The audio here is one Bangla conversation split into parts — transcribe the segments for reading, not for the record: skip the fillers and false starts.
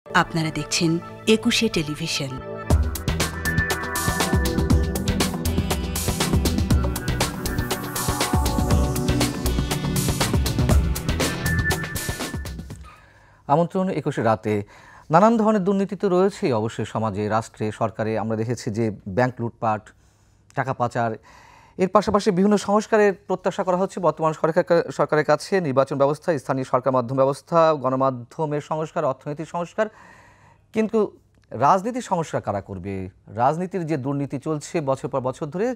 আপনারা দেখছেন একুশে টেলিভিশন। আমন্ত্রণ একুশে রাতে। নানান ধরনের দুর্নীতি তো রয়েছেই অবশ্যই সমাজে, রাষ্ট্রে, সরকারে। আমরা দেখেছি যে ব্যাংক লুটপাট, টাকা পাচার, এর পাশাপাশি বিভিন্ন সংস্কারের প্রত্যাশা করা হচ্ছে বর্তমান সরকারের কাছে। নির্বাচন ব্যবস্থা, স্থানীয় সরকার মাধ্যম ব্যবস্থা, গণমাধ্যমের সংস্কার, অর্থনৈতিক সংস্কার। কিন্তু রাজনীতির সংস্কার কারা করবে? রাজনীতির যে দুর্নীতি চলছে বছর পর বছর ধরে,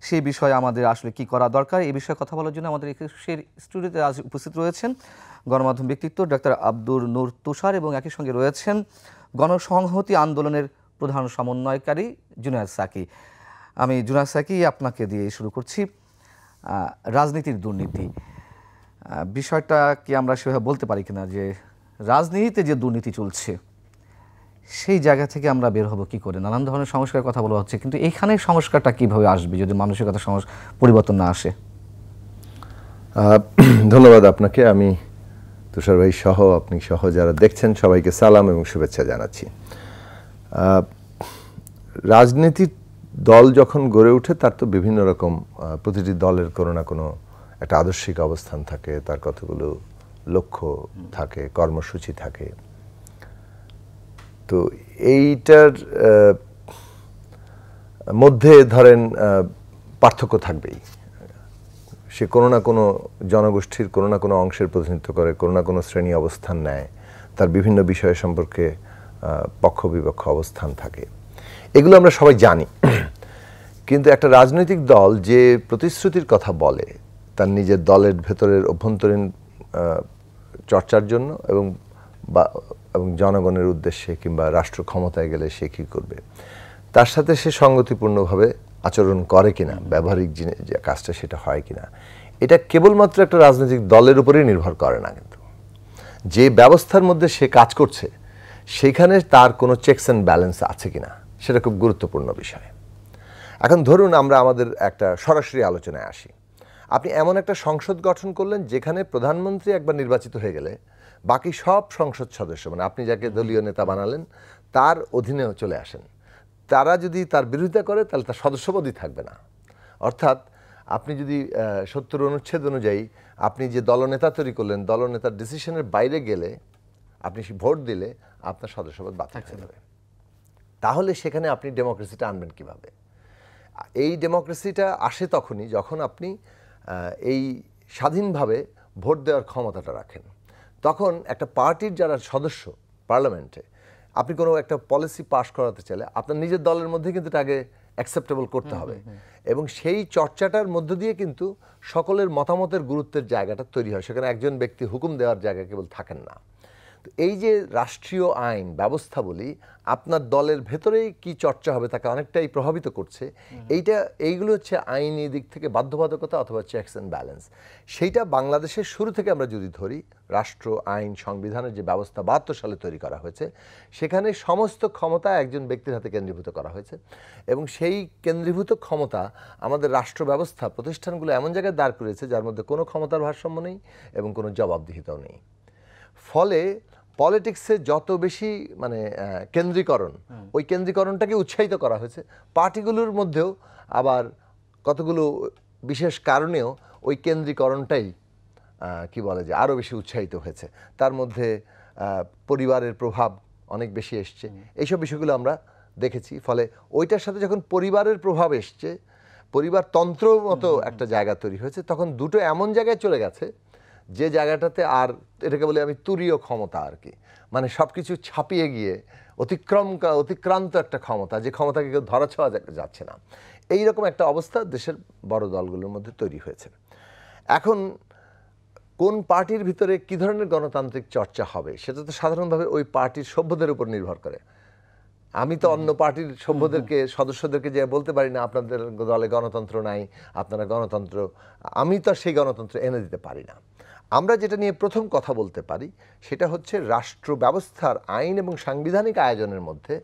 সেই বিষয়ে আমাদের আসলে কি করা দরকার, এই বিষয়ে কথা বলার জন্য আমাদের একুশের স্টুডিওতে আজ উপস্থিত রয়েছেন গণমাধ্যম ব্যক্তিত্ব ডক্টর আব্দুর নূর তুষার এবং একই সঙ্গে রয়েছেন গণসংহতি আন্দোলনের প্রধান সমন্বয়কারী জুনায়েদ সাকি। আমি জুনায়েদ সাকি আপনাকে দিয়ে শুরু করছি। রাজনীতির দুর্নীতি বিষয়টা কি আমরা সেভাবে বলতে পারি কিনা যে রাজনীতিতে যে দুর্নীতি চলছে সেই জায়গা থেকে আমরা বের হব কি করে? নানান ধরনের সংস্কারের কথা বলা হচ্ছে, কিন্তু এইখানে সংস্কারটা কিভাবে আসবে যদি মানসিকতা পরিবর্তন না আসে? ধন্যবাদ আপনাকে। আমি তুষার ভাই সহ আপনি সহ যারা দেখছেন সবাইকে সালাম এবং শুভেচ্ছা জানাচ্ছি। রাজনীতির দল যখন গড়ে ওঠে তার তো বিভিন্ন রকম, প্রতিটি দলের কোনো না কোনো একটা আদর্শিক অবস্থান থাকে, তার কতগুলো লক্ষ্য থাকে, কর্মসূচি থাকে। তো এইটার মধ্যে ধরেন পার্থক্য থাকবেই। সে কোনো না কোনো জনগোষ্ঠীর কোনো না কোনো অংশের প্রতিনিধিত্ব করে, কোনো না কোনো শ্রেণী অবস্থান নেয়, তার বিভিন্ন বিষয় সম্পর্কে পক্ষ বিপক্ষ অবস্থান থাকে, এগুলো আমরা সবাই জানি। কিন্তু একটা রাজনৈতিক দল যে প্রতিশ্রুতির কথা বলে তার নিজের দলের ভেতরের অভ্যন্তরীণ চর্চার জন্য এবং জনগণের উদ্দেশ্যে কিংবা রাষ্ট্র ক্ষমতায় গেলে সে কী করবে, তার সাথে সে সঙ্গতিপূর্ণভাবে আচরণ করে কিনা, ব্যবহারিক যে কাজটা সেটা হয় কিনা, এটা কেবলমাত্র একটা রাজনৈতিক দলের উপরেই নির্ভর করে না। কিন্তু যে ব্যবস্থার মধ্যে সে কাজ করছে সেখানে তার কোনো চেকস অ্যান্ড ব্যালেন্স আছে কিনা, সেটা খুব গুরুত্বপূর্ণ বিষয়। এখন ধরুন আমরা আমাদের একটা সরাসরি আলোচনায় আসি। আপনি এমন একটা সংসদ গঠন করলেন যেখানে প্রধানমন্ত্রী একবার নির্বাচিত হয়ে গেলে বাকি সব সংসদ সদস্য, মানে আপনি যাকে দলীয় নেতা বানালেন তার অধীনেও চলে আসেন। তারা যদি তার বিরোধিতা করে তাহলে তার সদস্যপদই থাকবে না। অর্থাৎ আপনি যদি ৭০ অনুচ্ছেদ অনুযায়ী আপনি যে দলনেতা তৈরি করলেন, দলনেতার ডিসিশনের বাইরে গেলে আপনি ভোট দিলে আপনার সদস্যপদ বাতিল হয়ে যাবে। তাহলে সেখানে আপনি ডেমোক্রেসিটা আনবেন কিভাবে? এই ডেমোক্রেসিটা আসে তখনই যখন আপনি এই স্বাধীনভাবে ভোট দেওয়ার ক্ষমতাটা রাখেন। তখন একটা পার্টির যারা সদস্য পার্লামেন্টে, আপনি কোনো একটা পলিসি পাস করাতে চাইলে আপনার নিজের দলের মধ্যে কিন্তু এটাকে অ্যাকসেপ্টেবল করতে হবে এবং সেই চর্চাটার মধ্য দিয়ে কিন্তু সকলের মতামতের গুরুত্বের জায়গাটা তৈরি হয়। সেখানে একজন ব্যক্তি হুকুম দেওয়ার জায়গা কেবল থাকেন না। তো এই যে রাষ্ট্রীয় আইন ব্যবস্থা বলি, আপনার দলের ভেতরেই কি চর্চা হবে তাকে অনেকটাই প্রভাবিত করছে। এইগুলো হচ্ছে আইনি দিক থেকে বাধ্যবাধকতা অথবা চেকস অ্যান্ড ব্যালেন্স। সেইটা বাংলাদেশের শুরু থেকে আমরা যদি ধরি, রাষ্ট্র আইন সংবিধানের যে ব্যবস্থা ৭২ সালে তৈরি করা হয়েছে, সেখানে সমস্ত ক্ষমতা একজন ব্যক্তির হাতে কেন্দ্রীভূত করা হয়েছে এবং সেই কেন্দ্রীভূত ক্ষমতা আমাদের রাষ্ট্র ব্যবস্থা প্রতিষ্ঠানগুলো এমন জায়গায় দাঁড় করেছে যার মধ্যে কোনো ক্ষমতার ভারসাম্য নেই এবং কোনো জবাবদিহিতাও নেই। ফলে পলিটিক্সে যত বেশি মানে কেন্দ্রীকরণ, ওই কেন্দ্রীকরণটাকে উৎসাহিত করা হয়েছে। পার্টিগুলোর মধ্যেও আবার কতগুলো বিশেষ কারণেও ওই কেন্দ্রীকরণটাই কি বলে যে আরও বেশি উৎসাহিত হয়েছে। তার মধ্যে পরিবারের প্রভাব অনেক বেশি এসছে, এইসব বিষয়গুলো আমরা দেখেছি। ফলে ওইটার সাথে যখন পরিবারের প্রভাব এসছে, পরিবারতন্ত্র মতো একটা জায়গা তৈরি হয়েছে, তখন দুটো এমন জায়গায় চলে গেছে যে জায়গাটাতে আর এটাকে বলে আমি তুরীয় ক্ষমতা আর কি, মানে সব কিছু ছাপিয়ে গিয়ে অতিক্রান্ত একটা ক্ষমতা, যে ক্ষমতাকে কেউ ধরা ছোঁয়া যাচ্ছে না। এইরকম একটা অবস্থা দেশের বড় দলগুলোর মধ্যে তৈরি হয়েছে। এখন কোন পার্টির ভিতরে কী ধরনের গণতান্ত্রিক চর্চা হবে সেটা তো সাধারণভাবে ওই পার্টির সভ্যদের উপর নির্ভর করে। আমি তো অন্য পার্টির সভ্যদেরকে, সদস্যদেরকে যে বলতে পারি না আপনাদের দলে গণতন্ত্র নাই, আপনারা গণতন্ত্র, আমি তো সেই গণতন্ত্র এনে দিতে পারি না। আমরা যেটা নিয়ে প্রথম কথা বলতে পারি সেটা হচ্ছে রাষ্ট্র ব্যবস্থার আইন এবং সাংবিধানিক আয়োজনের মধ্যে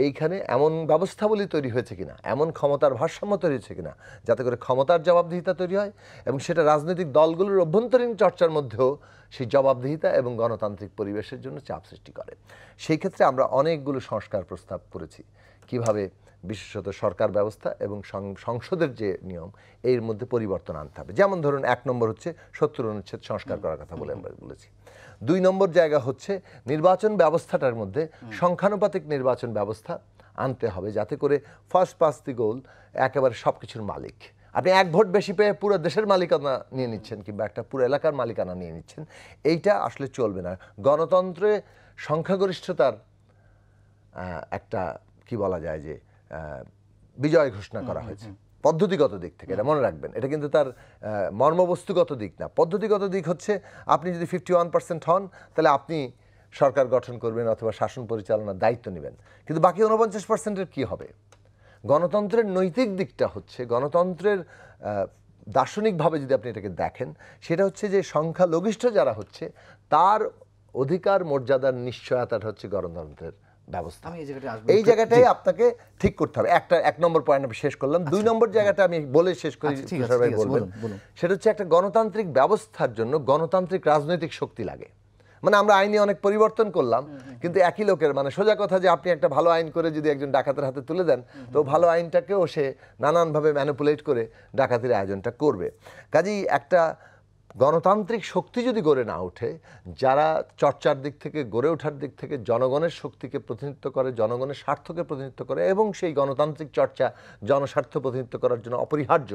এইখানে এমন ব্যবস্থাবলী তৈরি হয়েছে কিনা, এমন ক্ষমতার ভারসাম্য তৈরি হয়েছে কিনা, যাতে করে ক্ষমতার জবাবদিহিতা তৈরি হয় এবং সেটা রাজনৈতিক দলগুলোর অভ্যন্তরীণ চর্চার মধ্যেও সেই জবাবদিহিতা এবং গণতান্ত্রিক পরিবেশের জন্য চাপ সৃষ্টি করে। সেই ক্ষেত্রে আমরা অনেকগুলো সংস্কার প্রস্তাব করেছি, কিভাবে বিশেষত সরকার ব্যবস্থা এবং সংসদের যে নিয়ম এর মধ্যে পরিবর্তন আনতে হবে। যেমন ধরুন 1 নম্বর হচ্ছে 70 অনুচ্ছেদ সংস্কার করার কথা বলে আমরা বলেছি। 2 নম্বর জায়গা হচ্ছে নির্বাচন ব্যবস্থাটার মধ্যে সংখ্যানুপাতিক নির্বাচন ব্যবস্থা আনতে হবে, যাতে করে ফার্স্ট পাস দি গোল একেবারে সব কিছুর মালিক। আপনি 1 ভোট বেশি পেয়ে পুরো দেশের মালিকানা নিয়ে নিচ্ছেন কিংবা একটা পুরো এলাকার মালিকানা নিয়ে নিচ্ছেন, এইটা আসলে চলবে না। গণতন্ত্রে সংখ্যাগরিষ্ঠতার একটা কি বলা যায় যে বিজয় ঘোষণা করা হয়েছে পদ্ধতিগত দিক থেকে, এটা মনে রাখবেন। এটা কিন্তু তার মর্মবস্তুগত দিক না। পদ্ধতিগত দিক হচ্ছে আপনি যদি 51% হন তাহলে আপনি সরকার গঠন করবেন অথবা শাসন পরিচালনার দায়িত্ব নেবেন, কিন্তু বাকি 49%-এর কী হবে? গণতন্ত্রের নৈতিক দিকটা হচ্ছে, গণতন্ত্রের দার্শনিকভাবে যদি আপনি এটাকে দেখেন, সেটা হচ্ছে যে সংখ্যালঘিষ্ঠ যারা হচ্ছে তার অধিকার মর্যাদার নিশ্চয়তাটা হচ্ছে গণতন্ত্রের ব্যবস্থা। এই জায়গাটাই আপনাকে ঠিক করতে হবে। 1 নম্বর পয়েন্ট আমি শেষ করলাম। 2 নম্বর জায়গাটা আমি বলে শেষ করি, সেটা হচ্ছে একটা গণতান্ত্রিক ব্যবস্থার জন্য গণতান্ত্রিক রাজনৈতিক শক্তি লাগে। মানে আমরা আইনে অনেক পরিবর্তন করলাম, কিন্তু একই লোকের, মানে সোজা কথা যে আপনি একটা ভালো আইন করে যদি একজন ডাকাতের হাতে তুলে দেন, তো ভালো আইনটাকেও সে নানানভাবে ম্যানিপুলেট করে ডাকাতির আয়োজনটা করবে। কাজেই একটা গণতান্ত্রিক শক্তি যদি গড়ে না ওঠে, যারা চর্চার দিক থেকে, গড়ে ওঠার দিক থেকে জনগণের শক্তিকে প্রতিনিধিত্ব করে, জনগণের স্বার্থকে প্রতিনিধিত্ব করে এবং সেই গণতান্ত্রিক চর্চা জনস্বার্থ প্রতিনিধিত্ব করার জন্য অপরিহার্য,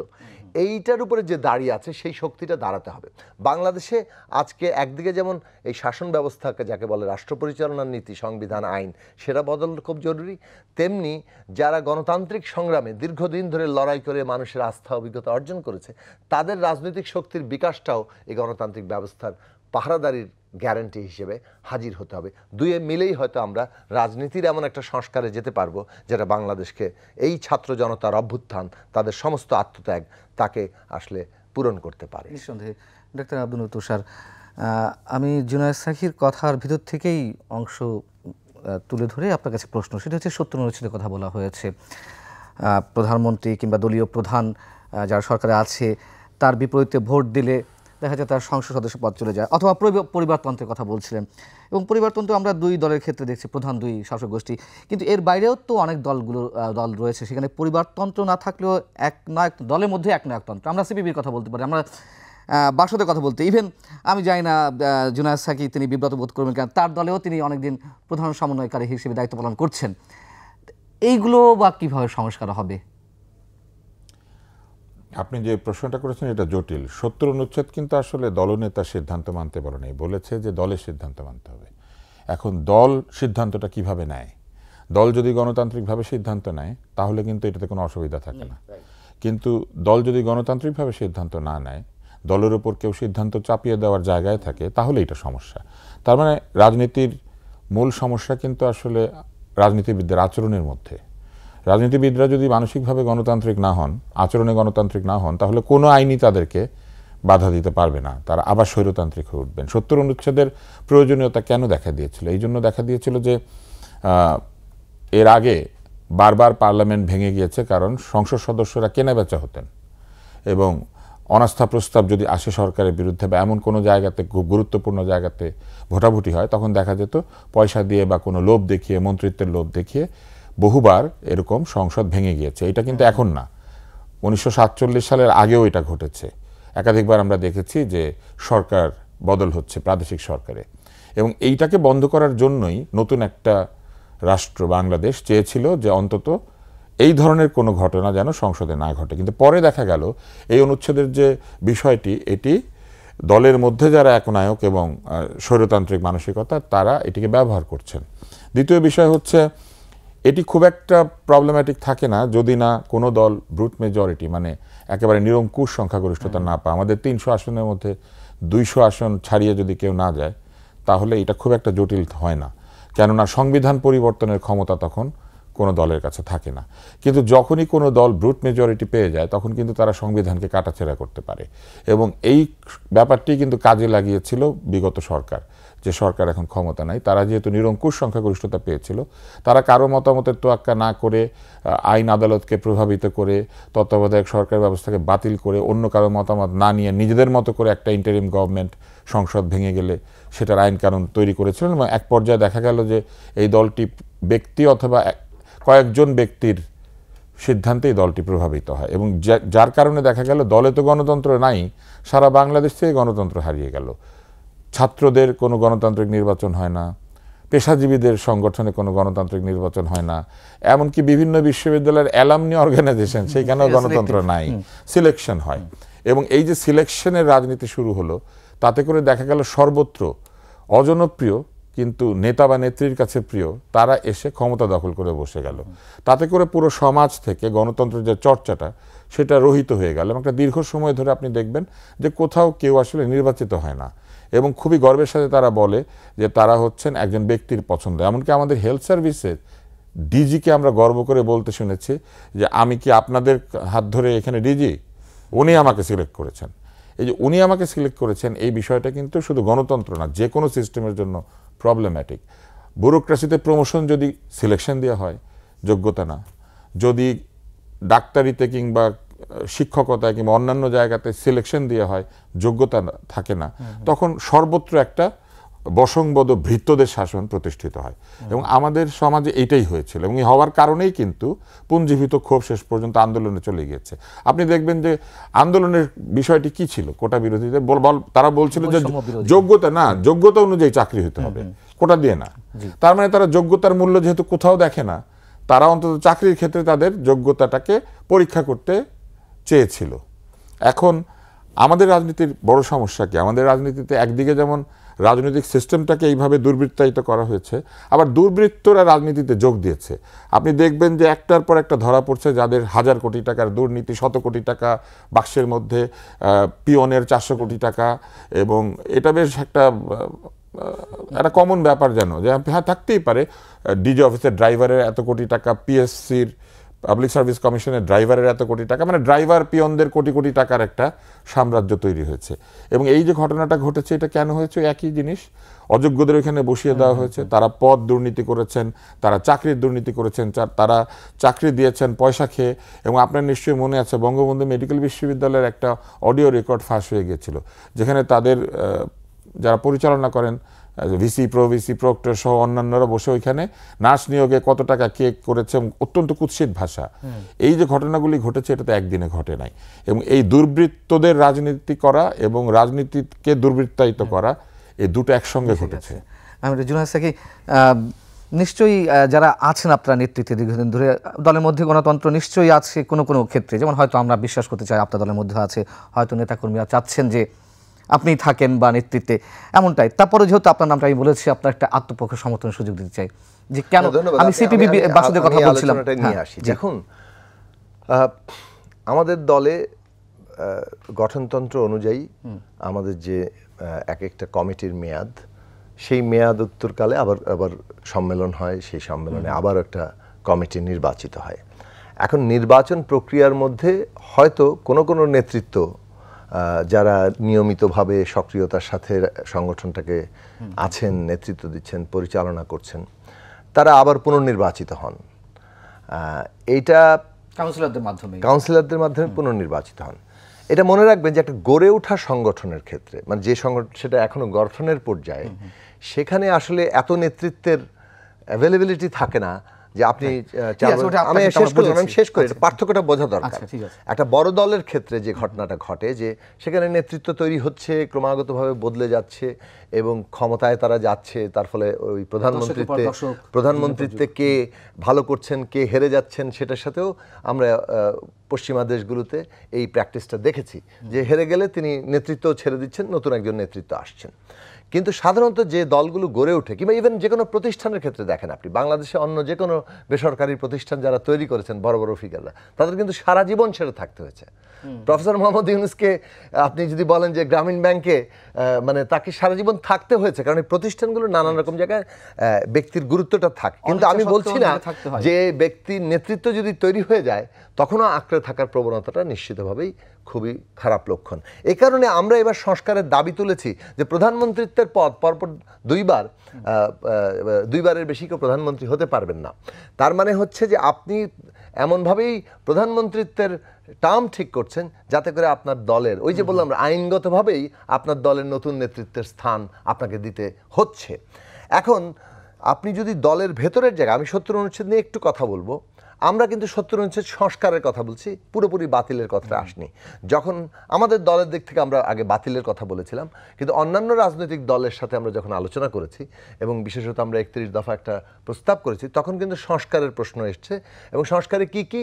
এইটার উপরে যে দাঁড়িয়ে আছে সেই শক্তিটা দাঁড়াতে হবে। বাংলাদেশে আজকে একদিকে যেমন এই শাসন ব্যবস্থাকে, যাকে বলে রাষ্ট্র পরিচালনার নীতি, সংবিধান, আইন, সেটা বদল খুব জরুরি, তেমনি যারা গণতান্ত্রিক সংগ্রামে দীর্ঘদিন ধরে লড়াই করে মানুষের আস্থা অভিজ্ঞতা অর্জন করেছে, তাদের রাজনৈতিক শক্তির বিকাশটাও এই গণতান্ত্রিক ব্যবস্থার পাহারাদারির গ্যারান্টি হিসেবে হাজির হতে হবে। দুয়ে মিলেই হয়তো আমরা রাজনীতির এমন একটা সংস্কারে যেতে পারবো যেটা বাংলাদেশকে এই ছাত্র জনতার অভ্যুত্থান, তাদের সমস্ত আত্মত্যাগ, তাকে আসলে পূরণ করতে পারে। নিঃসন্দেহে ডক্টর আব্দুল তুষার, আমি জুনায়েদ সাকির কথার ভিতর থেকেই অংশ তুলে ধরে আপনার কাছে প্রশ্ন, সেটা হচ্ছে 70 অনুচ্ছেদের কথা বলা হয়েছে। প্রধানমন্ত্রী কিংবা দলীয় প্রধান যারা সরকারে আছে তার বিপরীতে ভোট দিলে দেখা যায় তার সংসদ সদস্য পদ চলে যায়, অথবা পরিবারতন্ত্রের কথা বলছিলেন। এবং পরিবারতন্ত্র আমরা 2 দলের ক্ষেত্রে দেখছি, প্রধান 2 শাসক গোষ্ঠী, কিন্তু এর বাইরেও তো অনেক দল রয়েছে, সেখানে পরিবারতন্ত্র না থাকলেও এক দলের মধ্যে এক নায়কতন্ত্র। আমরা সিপিবির কথা বলতে পারি, আমরা বাসদের কথা বলতে, ইভেন আমি জানি না জুনায়েদ সাকি তিনি বিব্রত বোধ করবেন কেন, তার দলেও তিনি অনেকদিন প্রধান সমন্বয়কারী হিসেবে দায়িত্ব পালন করছেন। এইগুলো বা কীভাবে সংস্কার হবে? আপনি যে প্রশ্নটা করেছেন এটা জটিল। 70 অনুচ্ছেদ কিন্তু আসলে দলনেতার সিদ্ধান্ত মানতে বলে নেই, বলেছে যে দলের সিদ্ধান্ত মানতে হবে। এখন দল সিদ্ধান্তটা কিভাবে নেয়? দল যদি গণতান্ত্রিকভাবে সিদ্ধান্ত নেয় তাহলে কিন্তু এটাতে কোনো অসুবিধা থাকে না, কিন্তু দল যদি গণতান্ত্রিকভাবে সিদ্ধান্ত না নেয়, দলের উপর কেউ সিদ্ধান্ত চাপিয়ে দেওয়ার জায়গায় থাকে, তাহলে এটা সমস্যা। তার মানে রাজনীতির মূল সমস্যা কিন্তু আসলে রাজনীতিবিদদের আচরণের মধ্যে। রাজনীতিবিদরা যদি মানসিকভাবে গণতান্ত্রিক না হন, আচরণে গণতান্ত্রিক না হন, তাহলে কোনো আইনই তাদেরকে বাধা দিতে পারবে না, তারা আবার স্বৈরতান্ত্রিক হয়ে উঠবেন। 70 অনুচ্ছেদের প্রয়োজনীয়তা কেন দেখা দিয়েছিল? এই জন্য দেখা দিয়েছিল যে এর আগে বারবার পার্লামেন্ট ভেঙে গিয়েছে, কারণ সংসদ সদস্যরা কেনাবেচা হতেন এবং অনাস্থা প্রস্তাব যদি আসে সরকারের বিরুদ্ধে বা এমন কোনো জায়গাতে, খুব গুরুত্বপূর্ণ জায়গাতে ভোটাভুটি হয়, তখন দেখা যেত পয়সা দিয়ে বা কোনো লোভ দেখিয়ে, মন্ত্রিত্বের লোভ দেখিয়ে বহুবার এরকম সংসদ ভেঙে গিয়েছে। এটা কিন্তু এখন না, 1947 সালের আগেও এটা ঘটেছে। একাধিকবার আমরা দেখেছি যে সরকার বদল হচ্ছে প্রাদেশিক সরকারে, এবং এইটাকে বন্ধ করার জন্যই নতুন একটা রাষ্ট্র বাংলাদেশ চেয়েছিল যে অন্তত এই ধরনের কোনো ঘটনা যেন সংসদে না ঘটে। কিন্তু পরে দেখা গেল এই অনুচ্ছেদের যে বিষয়টি, এটি দলের মধ্যে যারা একনায়ক এবং স্বৈরতান্ত্রিক মানসিকতা, তারা এটিকে ব্যবহার করছেন। দ্বিতীয় বিষয় হচ্ছে, এটি খুব একটা প্রবলেম্যাটিক থাকে না যদি না কোনো দল ব্রুট মেজরিটি, মানে একেবারে নিরঙ্কুশ সংখ্যাগরিষ্ঠতা না পায়। আমাদের 300 আসনের মধ্যে 200 আসন ছাড়িয়ে যদি কেউ না যায়, তাহলে এটা খুব একটা জটিল হয় না, কেননা সংবিধান পরিবর্তনের ক্ষমতা তখন কোনো দলের কাছে থাকে না। কিন্তু যখনই কোনো দল ব্রুট মেজরিটি পেয়ে যায়, তখন কিন্তু তারা সংবিধানকে কাটাছেঁড়া করতে পারে, এবং এই ব্যাপারটি কিন্তু কাজে লাগিয়েছিল বিগত সরকার, যে সরকার এখন ক্ষমতা নাই, তারা যেহেতু নিরঙ্কুশ সংখ্যাগরিষ্ঠতা পেয়েছিল, তারা কারো মতামতের তোয়াক্কা না করে, আইন আদালতকে প্রভাবিত করে, তত্ত্বাবধায়ক সরকার ব্যবস্থাকে বাতিল করে, অন্য কারো মতামত না নিয়ে নিজেদের মতো করে একটা ইন্টারিম গভর্নমেন্ট, সংসদ ভেঙে গেলে সেটার আইন কানুন তৈরি করেছিলেন। এবং এক পর্যায়ে দেখা গেল যে এই দলটি ব্যক্তি অথবা কয়েকজন ব্যক্তির সিদ্ধান্তেই দলটি প্রভাবিত হয়, এবং যার কারণে দেখা গেল দলে তো গণতন্ত্র নাই, সারা বাংলাদেশ থেকে গণতন্ত্র হারিয়ে গেল। ছাত্রদের কোনো গণতান্ত্রিক নির্বাচন হয় না, পেশাজীবীদের সংগঠনে কোনো গণতান্ত্রিক নির্বাচন হয় না, এমনকি বিভিন্ন বিশ্ববিদ্যালয়ের অ্যালামনি অর্গানাইজেশন সেইখানেও গণতন্ত্র নাই, সিলেকশন হয়। এবং এই যে সিলেকশনের রাজনীতি শুরু হলো, তাতে করে দেখা গেল সর্বত্র অজনপ্রিয় কিন্তু নেতা বা নেত্রীর কাছে প্রিয় তারা এসে ক্ষমতা দখল করে বসে গেল। তাতে করে পুরো সমাজ থেকে গণতন্ত্রের যে চর্চাটা সেটা রহিত হয়ে গেল। এবং একটা দীর্ঘ সময় ধরে আপনি দেখবেন যে কোথাও কেউ আসলে নির্বাচিত হয় না, এবং খুবই গর্বের সাথে তারা বলে যে তারা হচ্ছেন একজন ব্যক্তির পছন্দ। এমনকি আমাদের হেলথ সার্ভিসের ডিজিকে আমরা গর্ব করে বলতে শুনেছি যে আমি কি আপনাদের হাত ধরে এখানে ডিজি, উনি আমাকে সিলেক্ট করেছেন। এই যে উনি আমাকে সিলেক্ট করেছেন, এই বিষয়টা কিন্তু শুধু গণতন্ত্র না, যে কোনো সিস্টেমের জন্য প্রবলেম্যাটিক। ব্যুরোক্রেসিতে প্রমোশন যদি সিলেকশন দেওয়া হয়, যোগ্যতা না, যদি ডাক্তারিতে কিংবা শিক্ষকতায় কিংবা অন্যান্য জায়গাতে সিলেকশন দেওয়া হয়, যোগ্যতা থাকে না, তখন সর্বত্র একটা বশংবদ ভৃত্যদের শাসন প্রতিষ্ঠিত হয়। এবং আমাদের সমাজে এইটাই হয়েছিল, এবং এই হওয়ার কারণেই কিন্তু পুঞ্জীভূত ক্ষোভ শেষ পর্যন্ত আন্দোলনে চলে গিয়েছে। আপনি দেখবেন যে আন্দোলনের বিষয়টি কি ছিল, কোটা বিরোধীদের তারা বলছিল যে যোগ্যতা না, যোগ্যতা অনুযায়ী চাকরি হতে হবে, কোটা দিয়ে না। তার মানে তারা যোগ্যতার মূল্য যেহেতু কোথাও দেখে না, তারা অন্তত চাকরির ক্ষেত্রে তাদের যোগ্যতাটাকে পরীক্ষা করতে চেয়েছিল। এখন আমাদের রাজনীতির বড় সমস্যা কি, আমাদের রাজনীতিতে একদিকে যেমন রাজনৈতিক সিস্টেমটাকে এইভাবে দুর্বৃত্তায়িত করা হয়েছে, আবার দুর্বৃত্তরা রাজনীতিতে যোগ দিয়েছে। আপনি দেখবেন যে একটার পর একটা ধরা পড়ছে যাদের হাজার কোটি টাকার দুর্নীতি, 100 কোটি টাকা বাক্সের মধ্যে, পিওনের 400 কোটি টাকা, এবং এটা বেশ একটা কমন ব্যাপার যেন, যে হ্যাঁ থাকতেই পারে ডিজি অফিসের ড্রাইভারের এত কোটি টাকা, পিএসসির পাবলিক সার্ভিস কমিশনের ড্রাইভারের এত কোটি টাকা, মানে ড্রাইভার পিয়নদের কোটি কোটি টাকার একটা সাম্রাজ্য তৈরি হয়েছে। এবং এই যে ঘটনাটা ঘটেছে, এটা কেন হয়েছে? একই জিনিস, অযোগ্যদের ওইখানে বসিয়ে দেওয়া হয়েছে, তারা পদ দুর্নীতি করেছেন, তারা চাকরির দুর্নীতি করেছেন, তারা চাকরি দিয়েছেন পয়সা খেয়ে। এবং আপনার নিশ্চয়ই মনে আছে বঙ্গবন্ধু মেডিকেল বিশ্ববিদ্যালয়ের একটা অডিও রেকর্ড ফাঁস হয়ে গিয়েছিল, যেখানে তাদের যারা পরিচালনা করেন, ভিসি, প্রক্টর সহ অন্যান্যরা বসে ওইখানে নার্স নিয়োগে কত টাকা কে করেছে, অত্যন্ত কুৎসিত ভাষা। এই যে ঘটনাগুলি ঘটেছে, এটা তো একদিনে ঘটে নাই। এবং এই দুর্বৃত্তদের রাজনীতি করা এবং রাজনীতিকে দুর্বৃত্তায়িত করা, এই দুটো একসঙ্গে ঘটেছে। আমি জুনায়েদ সাকি, নিশ্চয়ই যারা আছেন আপনার নেতৃত্বে দীর্ঘদিন ধরে, দলের মধ্যে গণতন্ত্র নিশ্চয়ই আছে কোনো কোনো ক্ষেত্রে, যেমন হয়তো আমরা বিশ্বাস করতে চাই আপনার দলের মধ্যে আছে, হয়তো নেতাকর্মীরা চাচ্ছেন যে আপনি থাকেন বা নেতৃত্বে, এমনটাই। তারপরে যেহেতু আপনার নামটা আমি বলেছি, আপনার একটা আত্মপক্ষ সমর্থনের সুযোগ দিতে চাই যে কেন আমি সিপিবি বাসুদের কথা বলছিলাম। দেখুন, আমাদের দলে গঠনতন্ত্র অনুযায়ী আমাদের যে এক একটা কমিটির মেয়াদ, সেই মেয়াদ উত্তরকালে আবার সম্মেলন হয়, সেই সম্মেলনে আবার একটা কমিটি নির্বাচিত হয়। এখন নির্বাচন প্রক্রিয়ার মধ্যে হয়তো কোনো কোনো নেতৃত্ব যারা নিয়মিতভাবে সক্রিয়তার সাথে সংগঠনটাকে আছেন, নেতৃত্ব দিচ্ছেন, পরিচালনা করছেন, তারা আবার পুনর্নির্বাচিত হন। এইটা কাউন্সিলরদের মাধ্যমে পুনর্নির্বাচিত হন। এটা মনে রাখবেন যে একটা গড়ে ওঠা সংগঠনের ক্ষেত্রে, মানে যে সংগঠন সেটা এখনো গঠনের পর্যায়ে, সেখানে আসলে এত নেতৃত্বের অ্যাভেলেবিলিটি থাকে না যে আপনি আমি শেষ করি, পার্থক্যটা বোঝা দরকার। একটা বড় দলের ক্ষেত্রে যে ঘটনাটা ঘটে, যে সেখানে নেতৃত্ব তৈরি হচ্ছে, ক্রমাগতভাবে বদলে যাচ্ছে এবং ক্ষমতায় তারা যাচ্ছে, তার ফলে ওই প্রধানমন্ত্রীত্বে কে ভালো করছেন, কে হেরে যাচ্ছেন, সেটার সাথেও আমরা পশ্চিমা দেশগুলোতে এই প্র্যাকটিসটা দেখেছি, যে হেরে গেলে তিনি নেতৃত্ব ছেড়ে দিচ্ছেন, নতুন একজন নেতৃত্ব আসছেন। কিন্তু সাধারণত যে দলগুলো গড়ে ওঠে, কিংবা ইভেন যে কোনো প্রতিষ্ঠানের ক্ষেত্রে দেখেন আপনি, বাংলাদেশে অন্য যে কোনো বেসরকারি প্রতিষ্ঠান যারা তৈরি করেছেন বড় বড় ফিগাররা, তাদের কিন্তু সারা জীবন সেটা থাকতে হয়েছে। প্রফেসর মোহাম্মদ ইউনূসকে আপনি যদি বলেন যে গ্রামীণ ব্যাংকে, মানে তাকে সারা জীবন থাকতে হয়েছে, কারণ এই প্রতিষ্ঠানগুলো নানান রকম জায়গায় ব্যক্তির গুরুত্বটা থাকে। কিন্তু আমি বলছি না যে ব্যক্তির নেতৃত্ব যদি তৈরি হয়ে যায় তখনও আঁকড়ে থাকার প্রবণতাটা নিশ্চিতভাবেই খুবই খারাপ লক্ষণ। এই কারণে আমরা এবার সংস্কারের দাবি তুলেছি যে প্রধানমন্ত্রিত্বের পদ পরপর দুইবারের বেশি কেউ প্রধানমন্ত্রী হতে পারবেন না। তার মানে হচ্ছে যে আপনি এমনভাবেই প্রধানমন্ত্রিত্বের টার্ম ঠিক করছেন যাতে করে আপনার দলের, ওই যে বললাম আইনগতভাবেই আপনার দলের নতুন নেতৃত্বের স্থান আপনাকে দিতে হচ্ছে। এখন আপনি যদি দলের ভেতরের জায়গা, আমি ৭০ অনুচ্ছেদ নিয়ে একটু কথা বলবো। আমরা কিন্তু ৭০ অনুচ্ছেদ সংস্কারের কথা বলছি, পুরোপুরি বাতিলের কথা আসনি। যখন আমাদের দলের দিক থেকে আমরা আগে বাতিলের কথা বলেছিলাম, কিন্তু অন্যান্য রাজনৈতিক দলের সাথে আমরা যখন আলোচনা করেছি এবং বিশেষত আমরা ৩১ দফা একটা প্রস্তাব করেছি, তখন কিন্তু সংস্কারের প্রশ্ন এসছে। এবং সংস্কারে কি কি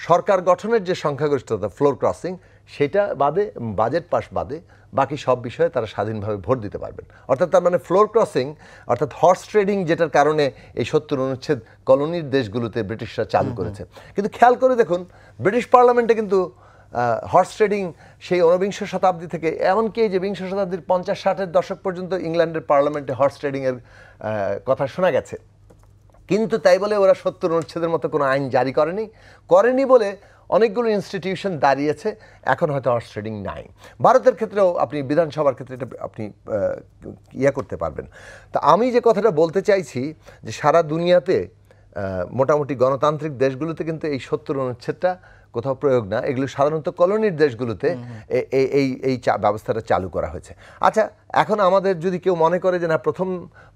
সরকার গঠনের যে সংখ্যাগরিষ্ঠতা, ফ্লোর ক্রসিং, সেটা বাদে, বাজেট পাস বাদে বাকি সব বিষয়ে তারা স্বাধীনভাবে ভোট দিতে পারবেন। অর্থাৎ তার মানে ফ্লোর ক্রসিং অর্থাৎ হর্স ট্রেডিং, যেটার কারণে এই ৭০ অনুচ্ছেদ কলোনির দেশগুলোতে ব্রিটিশরা চালু করেছে। কিন্তু খেয়াল করে দেখুন, ব্রিটিশ পার্লামেন্টে কিন্তু হর্স ট্রেডিং সেই ১৯বিংশ শতাব্দী থেকে এমনকি এই যে বিংশ শতাব্দীর ৫০-৬০-এর দশক পর্যন্ত ইংল্যান্ডের পার্লামেন্টে হর্স ট্রেডিংয়ের কথা শোনা গেছে। কিন্তু তাই বলে ওরা ৭০ অনুচ্ছেদের মতো কোনো আইন জারি করেনি বলে অনেকগুলো ইনস্টিটিউশন দাঁড়িয়েছে। এখন হয়তো হর্স ট্রেডিং নাই। ভারতের ক্ষেত্রেও আপনি বিধানসভার ক্ষেত্রে এটা আপনি করতে পারবেন। তা আমি যে কথাটা বলতে চাইছি যে সারা দুনিয়াতে মোটামুটি গণতান্ত্রিক দেশগুলোতে কিন্তু এই ৭০ অনুচ্ছেদটা কোথাও প্রয়োগ না। এগুলো সাধারণত কলোনির দেশগুলোতে এই ব্যবস্থাটা চালু করা হয়েছে। আচ্ছা, এখন আমাদের যদি কেউ মনে করে যে না, প্রথম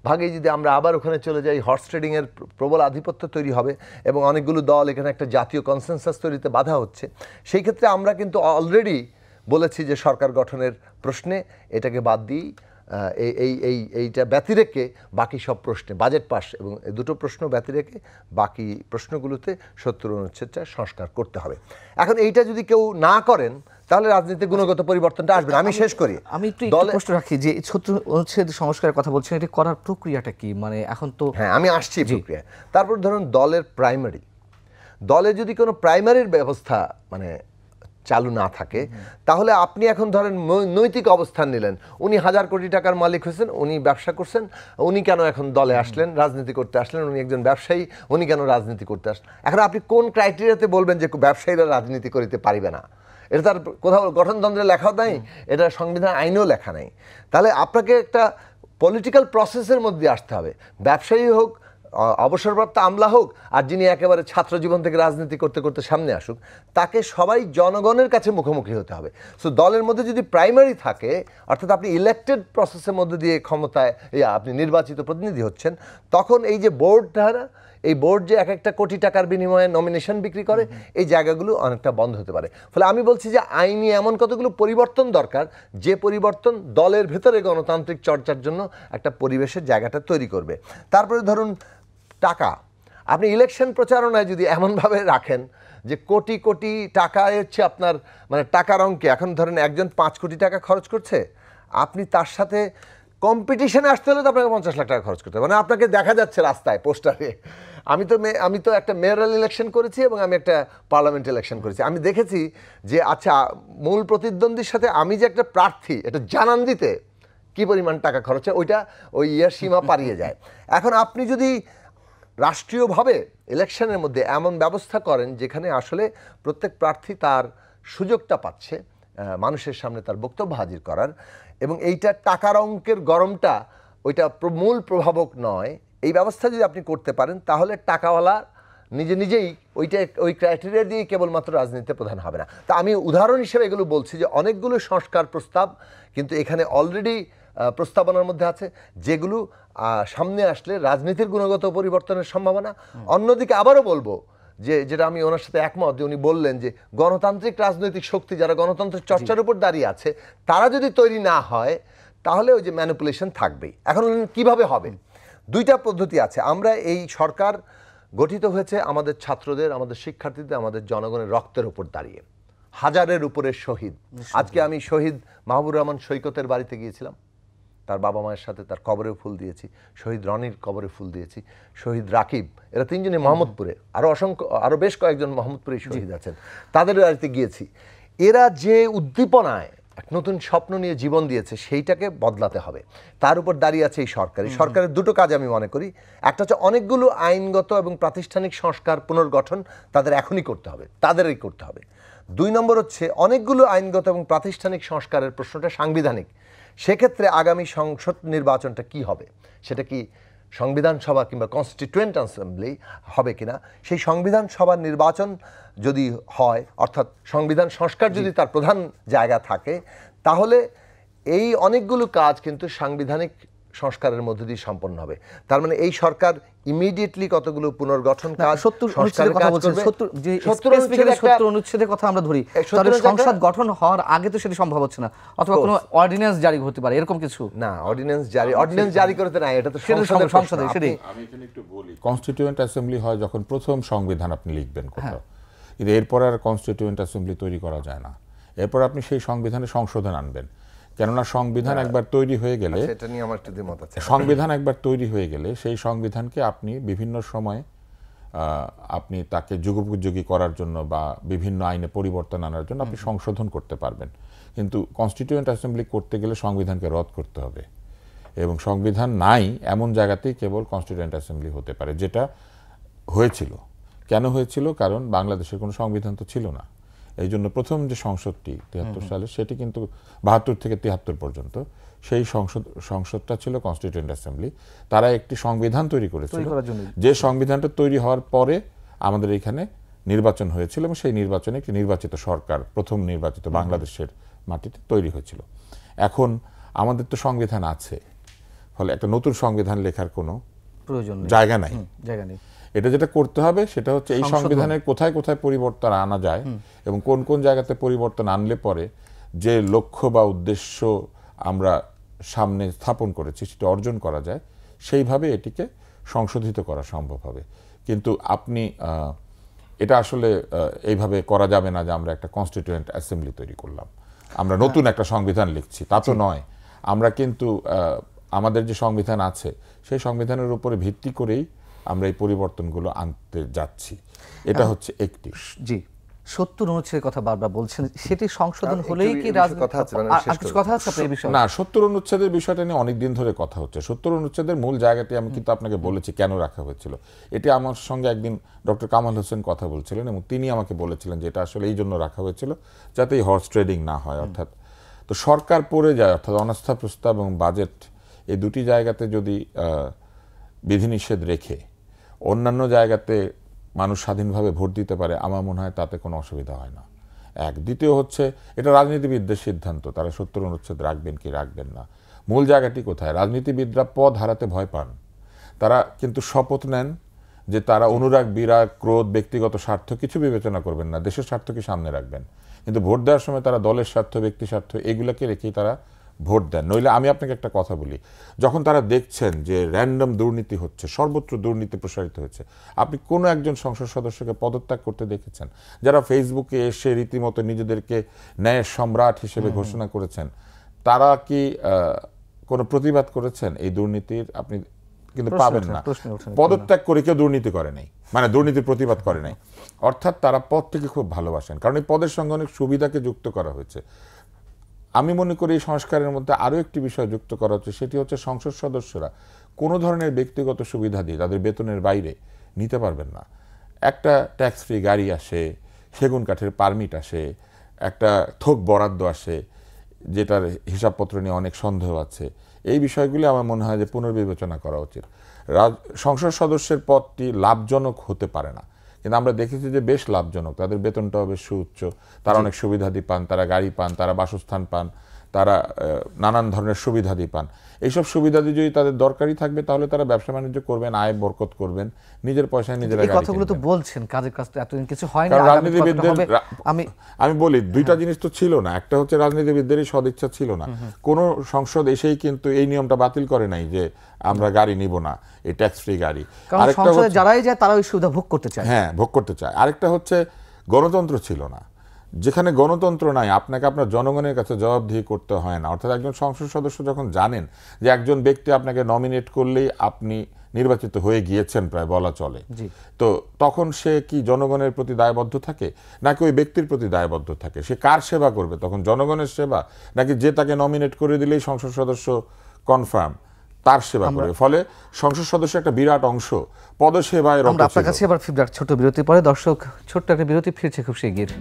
ভাগেই যদি আমরা আবার ওখানে চলে যাই, হর্স ট্রেডিংয়ের প্রবল আধিপত্য তৈরি হবে এবং অনেকগুলো দল এখানে একটা জাতীয় কনসেনসাস তৈরিতে বাধা হচ্ছে, সেই ক্ষেত্রে আমরা কিন্তু অলরেডি বলেছি যে সরকার গঠনের প্রশ্নে এটাকে বাদ দিই, এইটা ব্যতি রেখে বাকি সব প্রশ্নে বাজেট পাস এবং দুটো প্রশ্ন ব্যতি রেখে বাকি প্রশ্নগুলোতে ৭০ অনুচ্ছেদটা সংস্কার করতে হবে। এখন এইটা যদি কেউ না করেন তাহলে রাজনীতিতে গুণগত পরিবর্তনটা আসবে না। আমি শেষ করি, আমি একটু প্রশ্ন রাখি যে ৭০ অনুচ্ছেদ সংস্কারের কথা বলছেন, এটা করার প্রক্রিয়াটা কি? মানে এখন তো হ্যাঁ, আমি আসছি প্রক্রিয়া। তারপর ধরুন দলের প্রাইমারি, দলে যদি কোনো প্রাইমারির ব্যবস্থা মানে চালু না থাকে, তাহলে আপনি এখন ধরেন নৈতিক অবস্থান নিলেন, উনি ১,০০০ কোটি টাকার মালিক হয়েছেন, উনি ব্যবসা করছেন, উনি কেন এখন দলে আসলেন, রাজনীতি করতে আসলেন, উনি একজন ব্যবসায়ী, উনি কেন রাজনীতি করতে আসলেন? এখন আপনি কোন ক্রাইটেরিয়াতে বলবেন যে ব্যবসায়ীরা রাজনীতি করিতে পারিবে না? এটা তার কোথাও গঠনতন্ত্রে লেখাও নাই, এটা সংবিধান আইনেও লেখা নাই। তাহলে আপনাকে একটা পলিটিক্যাল প্রসেসের মধ্যে আসতে হবে। ব্যবসায়ী হোক, অবসরপ্রাপ্ত আমলা হোক, আর যিনি একেবারে ছাত্র জীবন থেকে রাজনীতি করতে করতে সামনে আসুক, তাকে সবাই জনগণের কাছে মুখোমুখি হতে হবে। সো দলের মধ্যে যদি প্রাইমারি থাকে, অর্থাৎ আপনি ইলেক্টেড প্রসেসের মধ্যে দিয়ে ক্ষমতায় আপনি নির্বাচিত প্রতিনিধি হচ্ছেন, তখন এই যে বোর্ডটা, এই বোর্ড যে এক একটা কোটি টাকার বিনিময়ে নমিনেশন বিক্রি করে, এই জায়গাগুলো অনেকটা বন্ধ হতে পারে। ফলে আমি বলছি যে আইনি এমন কতগুলো পরিবর্তন দরকার, যে পরিবর্তন দলের ভেতরে গণতান্ত্রিক চর্চার জন্য একটা পরিবেশের জায়গাটা তৈরি করবে। তারপরে ধরুন টাকা, আপনি ইলেকশন প্রচারণায় যদি এমনভাবে রাখেন যে কোটি কোটি টাকা হচ্ছে আপনার মানে টাকার অঙ্কে, এখন ধরেন একজন ৫ কোটি টাকা খরচ করছে, আপনি তার সাথে কম্পিটিশনে আসতে হলে তো আপনাকে ৫০ লাখ টাকা খরচ করতে হবে। মানে আপনাকে দেখা যাচ্ছে রাস্তায় পোস্টারে। আমি তো একটা মেয়রাল ইলেকশন করেছি এবং আমি একটা পার্লামেন্ট ইলেকশন করেছি। আমি দেখেছি যে আচ্ছা, মূল প্রতিদ্বন্দ্বীর সাথে আমি যে একটা প্রার্থী, এটা জানান দিতে কি পরিমাণ টাকা খরচ হয়, ওই সীমা পারিয়ে যায়। এখন আপনি যদি রাষ্ট্রীয়ভাবে ইলেকশনের মধ্যে এমন ব্যবস্থা করেন যেখানে আসলে প্রত্যেক প্রার্থী তার সুযোগটা পাচ্ছে মানুষের সামনে তার বক্তব্য হাজির করার, এবং এইটা টাকার অঙ্কের গরমটা ওইটা মূল প্রভাবক নয়, এই ব্যবস্থা যদি আপনি করতে পারেন, তাহলে টাকাওয়ালা নিজেই ওই ক্রাইটেরিয়া দিয়ে কেবলমাত্র রাজনীতিতে প্রধান হবে না। তা আমি উদাহরণ হিসেবে এগুলো বলছি যে অনেকগুলো সংস্কার প্রস্তাব কিন্তু এখানে অলরেডি প্রস্তাবনার মধ্যে আছে, যেগুলো সামনে আসলে রাজনীতির গুণগত পরিবর্তনের সম্ভাবনা। অন্যদিকে আবারও বলবো যে যেটা আমি ওনার সাথে একমত, যে উনি বললেন যে গণতান্ত্রিক রাজনৈতিক শক্তি যারা গণতন্ত্রের চর্চার উপর দাঁড়িয়ে আছে, তারা যদি তৈরি না হয় তাহলে ওই যে ম্যানিপুলেশন থাকবেই। এখন কিভাবে হবে? দুইটা পদ্ধতি আছে। আমরা এই সরকার গঠিত হয়েছে আমাদের ছাত্রদের, আমাদের শিক্ষার্থীদের, আমাদের জনগণের রক্তের উপর দাঁড়িয়ে। হাজারের উপরে শহীদ। আজকে আমি শহীদ মাহবুবুর রহমান সৈকতের বাড়িতে গিয়েছিলাম, তার বাবা মায়ের সাথে তার কবরে ফুল দিয়েছি, শহীদ রনির কবরে ফুল দিয়েছি, শহীদ রাকিব, এরা তিনজনই মোহাম্মদপুরে, আরও বেশ কয়েকজন মোহাম্মদপুরে শহীদ আছেন, তাদের বাড়িতে গিয়েছি। এরা যে উদ্দীপনায় এক নতুন স্বপ্ন নিয়ে জীবন দিয়েছে, সেইটাকে বদলাতে হবে। তার উপর দাঁড়িয়ে আছে এই সরকার। এই সরকারের দুটো কাজ আমি মনে করি। একটা হচ্ছে অনেকগুলো আইনগত এবং প্রাতিষ্ঠানিক সংস্কার পুনর্গঠন তাদের এখনই করতে হবে, তাদেরই করতে হবে। 2 নম্বর হচ্ছে অনেকগুলো আইনগত এবং প্রাতিষ্ঠানিক সংস্কারের প্রশ্নটা সাংবিধানিক। সেক্ষেত্রে আগামী সংসদ নির্বাচনটা কি হবে, সেটা কি সংবিধান সভা কিংবা কনস্টিটিউয়েন্ট অ্যাসেম্বলি হবে কিনা, সেই সংবিধান সভার নির্বাচন যদি হয়, অর্থাৎ সংবিধান সংস্কার যদি তার প্রধান জায়গা থাকে, তাহলে এই অনেকগুলো কাজ কিন্তু সাংবিধানিক সংস্কারের মধ্যে দিয়ে সম্পন্ন হবে। তার মানে এই সরকার ইমিডিয়েটলি কতগুলো পুনর্গঠন কাজ, 70 অনুচ্ছেদের কথা বলছেন, 70 অনুচ্ছেদের কথা আমরা ধরি, তাহলে সংসদ গঠন হওয়ার আগে তো সেটা সম্ভব হচ্ছে না, অথবা কোনো অর্ডিন্যান্স জারি হতে পারে এরকম কিছু না। অর্ডিন্যান্স জারি করতে না, এটা তো সংসদে। সেটাই আমি এখানে একটু বলি, কনস্টিটিউয়েন্ট অ্যাসেম্বলি হয় যখন প্রথম সংবিধান আপনি লিখবেন কোথাও, কিন্তু এরপর আর কনস্টিটিউয়েন্ট অ্যাসেম্বলি তৈরি করা যায় না। এরপর আপনি সেই সংবিধানে সংশোধন আনবেন, কেননা সংবিধান একবার তৈরি হয়ে গেলে, সংবিধান একবার তৈরি হয়ে গেলে সেই সংবিধানকে আপনি বিভিন্ন সময় আপনি তাকে যুগোপযোগী করার জন্য বা বিভিন্ন আইনে পরিবর্তন আনার জন্য আপনি সংশোধন করতে পারবেন। কিন্তু কনস্টিটিউয়েন্ট অ্যাসেম্বলি করতে গেলে সংবিধানকে রদ করতে হবে, এবং সংবিধান নাই এমন জায়গাতেই কেবল কনস্টিটিউয়েন্ট অ্যাসেম্বলি হতে পারে, যেটা হয়েছিল। কেন হয়েছিল? কারণ বাংলাদেশের কোনো সংবিধান তো ছিল না। এই জন্য প্রথম যে সংসদটি 73 সালে, সেটি কিন্তু 72 থেকে 73 পর্যন্ত সেই সংসদটা ছিল কনস্টিটিউয়েন্ট অ্যাসেম্বলি। তারা একটি সংবিধান তৈরি করেছিল, যে সংবিধানটা তৈরি হওয়ার পরে আমাদের এখানে নির্বাচন হয়েছিল, এবং সেই নির্বাচনে একটি নির্বাচিত সরকার, প্রথম নির্বাচিত বাংলাদেশের মাটিতে তৈরি হয়েছিল। এখন আমাদের তো সংবিধান আছে, ফলে একটা নতুন সংবিধান লেখার কোনো প্রয়োজন জায়গা নাই। এটা যেটা করতে হবে সেটা হচ্ছে এই সংবিধানের কোথায় কোথায় পরিবর্তন আনা যায় এবং কোন কোন জায়গাতে পরিবর্তন আনলে পরে যে লক্ষ্য বা উদ্দেশ্য আমরা সামনে স্থাপন করেছি সেটা অর্জন করা যায়, সেইভাবে এটিকে সংশোধিত করা সম্ভব হবে। কিন্তু আপনি এটা আসলে এইভাবে করা যাবে না যে আমরা একটা কনস্টিটিউয়েন্ট অ্যাসেম্বলি তৈরি করলাম, আমরা নতুন একটা সংবিধান লিখছি, তা তো নয়। আমরা কিন্তু আমাদের যে সংবিধান আছে সেই সংবিধানের উপরে ভিত্তি করেই আমরা এই পরিবর্তনগুলো আনতে যাচ্ছি। এটা হচ্ছে একটি। জি, 70 অনুচ্ছেদের কথা বারবার বলছেন, সেটি সংশোধন হলেই কি কথা আছে আপনার এই বিষয়ে? না, 70 অনুচ্ছেদের বিষয়টা নিয়ে অনেক দিন ধরে কথা হচ্ছে। 70 অনুচ্ছেদের মূল জায়গাটি আমি কিন্তু আপনাকে বলেছি কেন রাখা হয়েছিল। এটি আমার সঙ্গে একদিন ডক্টর কামাল হোসেন কথা বলছিলেন, এবং তিনি আমাকে বলেছিলেন যে এটা আসলে এই জন্য রাখা হয়েছিল যাতে এই হর্স ট্রেডিং না হয়। অর্থাৎ তো সরকার পড়ে যায়, অর্থাৎ অনাস্থা প্রস্তাব এবং বাজেট, এই দুটি জায়গাতে যদি বিধিনিষেধ রেখে অন্যান্য জায়গাতে মানুষ স্বাধীনভাবে ভোট দিতে পারে, আমার মনে হয় তাতে কোনো অসুবিধা হয় না। এক, দ্বিতীয় হচ্ছে এটা রাজনীতিবিদদের সিদ্ধান্ত, তারা 70 অনুচ্ছেদ রাখবেন কি রাখবেন না। মূল জায়গাটি কোথায়? রাজনীতিবিদরা পদ হারাতে ভয় পান, তারা কিন্তু শপথ নেন যে তারা অনুরাগ, বিরাগ, ক্রোধ, ব্যক্তিগত স্বার্থ কিছু বিবেচনা করবেন না, দেশের স্বার্থকে সামনে রাখবেন। কিন্তু ভোট দেওয়ার সময় তারা দলের স্বার্থ, ব্যক্তি স্বার্থ এগুলোকে রেখেই তারা ভোট দেন। নইলে আমি আপনাকে একটা কথা বলি, যখন তারা দেখছেন যে র্যান্ডম দুর্নীতি হচ্ছে, সর্বত্র দুর্নীতি প্রসারিত হচ্ছে, আপনি কোনো একজন সংসদ সদস্যকে পদত্যাগ করতে দেখেছেন? যারা ফেসবুকে এসে রীতিমতো নিজেদেরকে ন্যায়ের সম্রাট হিসেবে ঘোষণা করেছেন, তারা কি কোনো প্রতিবাদ করেছেন এই দুর্নীতির? আপনি কিন্তু পাবেন না। পদত্যাগ করে কেউ দুর্নীতি করে নাই, মানে দুর্নীতির প্রতিবাদ করে নাই। অর্থাৎ তারা পদটিকে খুব ভালোবাসেন, কারণ এই পদের সঙ্গে অনেক সুবিধাকে যুক্ত করা হয়েছে। আমি মনে করি এই সংস্কারের মধ্যে আরও একটি বিষয় যুক্ত করা হচ্ছে, সেটি হচ্ছে সংসদ সদস্যরা কোনো ধরনের ব্যক্তিগত সুবিধা দিয়ে তাদের বেতনের বাইরে নিতে পারবেন না। একটা ট্যাক্স ফ্রি গাড়ি আসে, সেগুন কাঠের পারমিট আসে, একটা থোক বরাদ্দ আসে, যেটার হিসাবপত্র নিয়ে অনেক সন্দেহ আছে। এই বিষয়গুলি আমার মনে হয় যে পুনর্বিবেচনা করা উচিত। সংসদ সদস্যের পদটি লাভজনক হতে পারে না, কিন্তু আমরা দেখেছি যে বেশ লাভজনক, তাদের বেতনটাও বেশ সুউচ্চ, তারা অনেক সুবিধাদি পান, তারা গাড়ি পান, তারা বাসস্থান পান, তারা নানান ধরনের সুবিধাদি পান। এইসব সুবিধাদি যদি তাদের দরকারি থাকবে তাহলে তারা ব্যবসা বাণিজ্য করবেন, আয় বরকত করবেন, নিজের পয়সায় নিজেরা গাড়ি কিনবেন। কথাগুলো তো বলছেন, কাজের কাজ তো এতদিন কিছু হয়নি। রাজনীতিবিদদের আমি বলি দুইটা জিনিস তো ছিল না, একটা হচ্ছে রাজনীতিবিদদেরই সদিচ্ছা ছিল না। কোন সংসদ এসেই কিন্তু এই নিয়মটা বাতিল করে নাই যে আমরা গাড়ি নিব না, এই ট্যাক্স ফ্রি গাড়ি। আরেকটা হচ্ছে যারাই যায় তারা ওই সুবিধা ভোগ করতে চায়, হ্যাঁ ভোগ করতে চায়। আরেকটা হচ্ছে গণতন্ত্র ছিল না, যেখানে গণতন্ত্র নাই, আপনাকে আপনার জনগণের কাছে জবাবদিহি করতে হয় না। অর্থাৎ একজন সংসদ সদস্য যখন জানেন যে একজন ব্যক্তি আপনাকে নমিনেট করলেই আপনি নির্বাচিত হয়ে গিয়েছেন প্রায় বলা চলে, তো তখন সে কি জনগণের প্রতি দায়বদ্ধ থাকে নাকি ওই ব্যক্তির প্রতি দায়বদ্ধ থাকে? সে কার সেবা করবে তখন? জনগণের সেবা, নাকি যে তাকে নমিনেট করে দিলেই সংসদ সদস্য কনফার্ম তার সেবা করবে? ফলে সংসদ সদস্য একটা বিরাট অংশ পদসেবায় রত ছিল। আপনার কাছে আবার ফিডব্যাক, ছোট বিরতি পরে দর্শক, ছোট্ট একটা বিরতি, ফিরছে খুব শিগগির।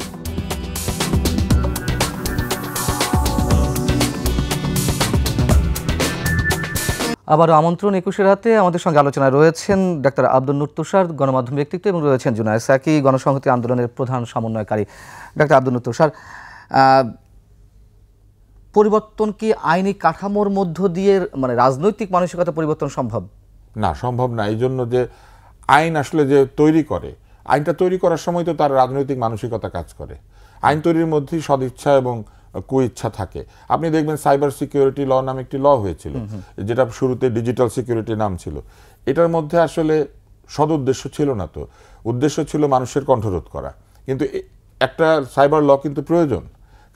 আবারও আমন্ত্রণ ২১ রাতে। আমাদের সঙ্গে আলোচনায় রয়েছেন ডাক্তার আব্দুল নূর তুষার, গণমাধ্যম ব্যক্তিত্ব, এবং রয়েছেন জুনায়েদ সাকি, গণসংহতি আন্দোলনের প্রধান সমন্বয়কারী। ডাক্তার আব্দুল নূর তুষার, পরিবর্তন কি আইনি কাঠামোর মধ্য দিয়ে, মানে রাজনৈতিক মানসিকতা পরিবর্তন সম্ভব? না, সম্ভব না। এই জন্য যে আইন আসলে যে তৈরি করে, আইনটা তৈরি করার সময় তো তার রাজনৈতিক মানসিকতা কাজ করে। আইন তৈরির মধ্যেই সদিচ্ছা এবং কুইচ্ছা থাকে। আপনি দেখবেন সাইবার সিকিউরিটি ল নামে একটি ল হয়েছিল, যেটা শুরুতে ডিজিটাল সিকিউরিটি নাম ছিল। এটার মধ্যে আসলে সদুদ্দেশ্য ছিল না, তো উদ্দেশ্য ছিল মানুষের কণ্ঠরোধ করা। কিন্তু একটা সাইবার ল কিন্তু প্রয়োজন,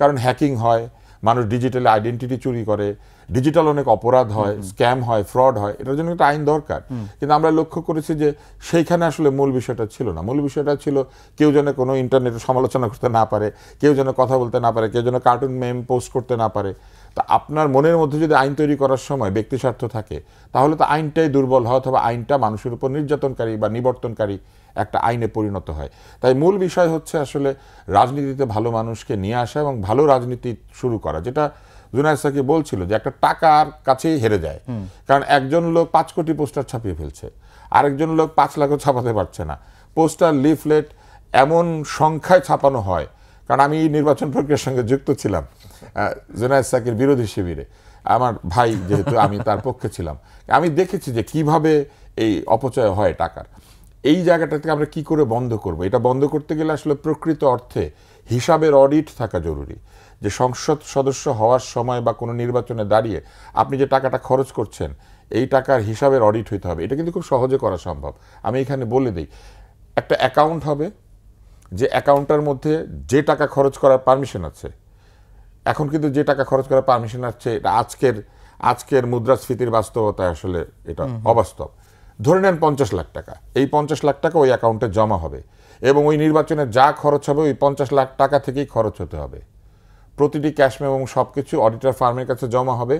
কারণ হ্যাকিং হয়, মানুষ ডিজিটাল আইডেন্টিটি চুরি করে, ডিজিটাল অনেক অপরাধ হয়, স্ক্যাম হয়, ফ্রড হয়, এটার জন্য একটা আইন দরকার। কিন্তু আমরা লক্ষ্য করেছি যে সেইখানে আসলে মূল বিষয়টা ছিল না। মূল বিষয়টা ছিল কেউ যেন কোনো ইন্টারনেটে সমালোচনা করতে না পারে, কেউ যেন কথা বলতে না পারে, কেউ যেন কার্টুন মেম পোস্ট করতে না পারে। তা আপনার মনের মধ্যে যদি আইন তৈরি করার সময় ব্যক্তি স্বার্থ থাকে, তাহলে তো আইনটাই দুর্বল হয়, অথবা আইনটা মানুষের উপর নির্যাতনকারী বা নিবর্তনকারী একটা আইনে পরিণত হয়। তাই মূল বিষয় হচ্ছে আসলে রাজনীতিতে ভালো মানুষকে নিয়ে আসা এবং ভালো রাজনীতি শুরু করা, যেটা জুনায়েদ সাকি বলছিল যে একটা টাকার কাছেই হেরে যায়। কারণ একজন লোক 5 কোটি পোস্টার ছাপিয়ে ফেলছে, আরেকজন লোক 5 লাখও ছাপাতে পারছে না। পোস্টার, লিফলেট এমন সংখ্যায় ছাপানো হয়, কারণ আমি নির্বাচন প্রক্রিয়ার সঙ্গে যুক্ত ছিলাম জুনায়েদ সাকির বিরোধী শিবিরে, আমার ভাই যেহেতু, আমি তার পক্ষে ছিলাম। আমি দেখেছি যে কিভাবে এই অপচয় হয় টাকার। এই জায়গাটাকে আমরা কি করে বন্ধ করব? এটা বন্ধ করতে গেলে আসলে প্রকৃত অর্থে হিসাবের অডিট থাকা জরুরি। যে সংসদ সদস্য হওয়ার সময় বা কোনো নির্বাচনে দাঁড়িয়ে আপনি যে টাকাটা খরচ করছেন, এই টাকার হিসাবের অডিট হইতে হবে। এটা কিন্তু খুব সহজে করা সম্ভব। আমি এখানে বলে দিই, একটা অ্যাকাউন্ট হবে, যে অ্যাকাউন্টটার মধ্যে যে টাকা খরচ করার পারমিশন আছে, এখন কিন্তু যে টাকা খরচ করার পারমিশন আছে, এটা আজকের মুদ্রাস্ফীতির বাস্তবতায় আসলে এটা অবাস্তব। ধরে নেন 50 লাখ টাকা, এই 50 লাখ টাকা ওই অ্যাকাউন্টে জমা হবে, এবং ওই নির্বাচনে যা খরচ হবে ওই 50 লাখ টাকা থেকেই খরচ হতে হবে। প্রতিটি ক্যাশ মেমো এবং সবকিছু অডিটর ফার্মের কাছে জমা হবে,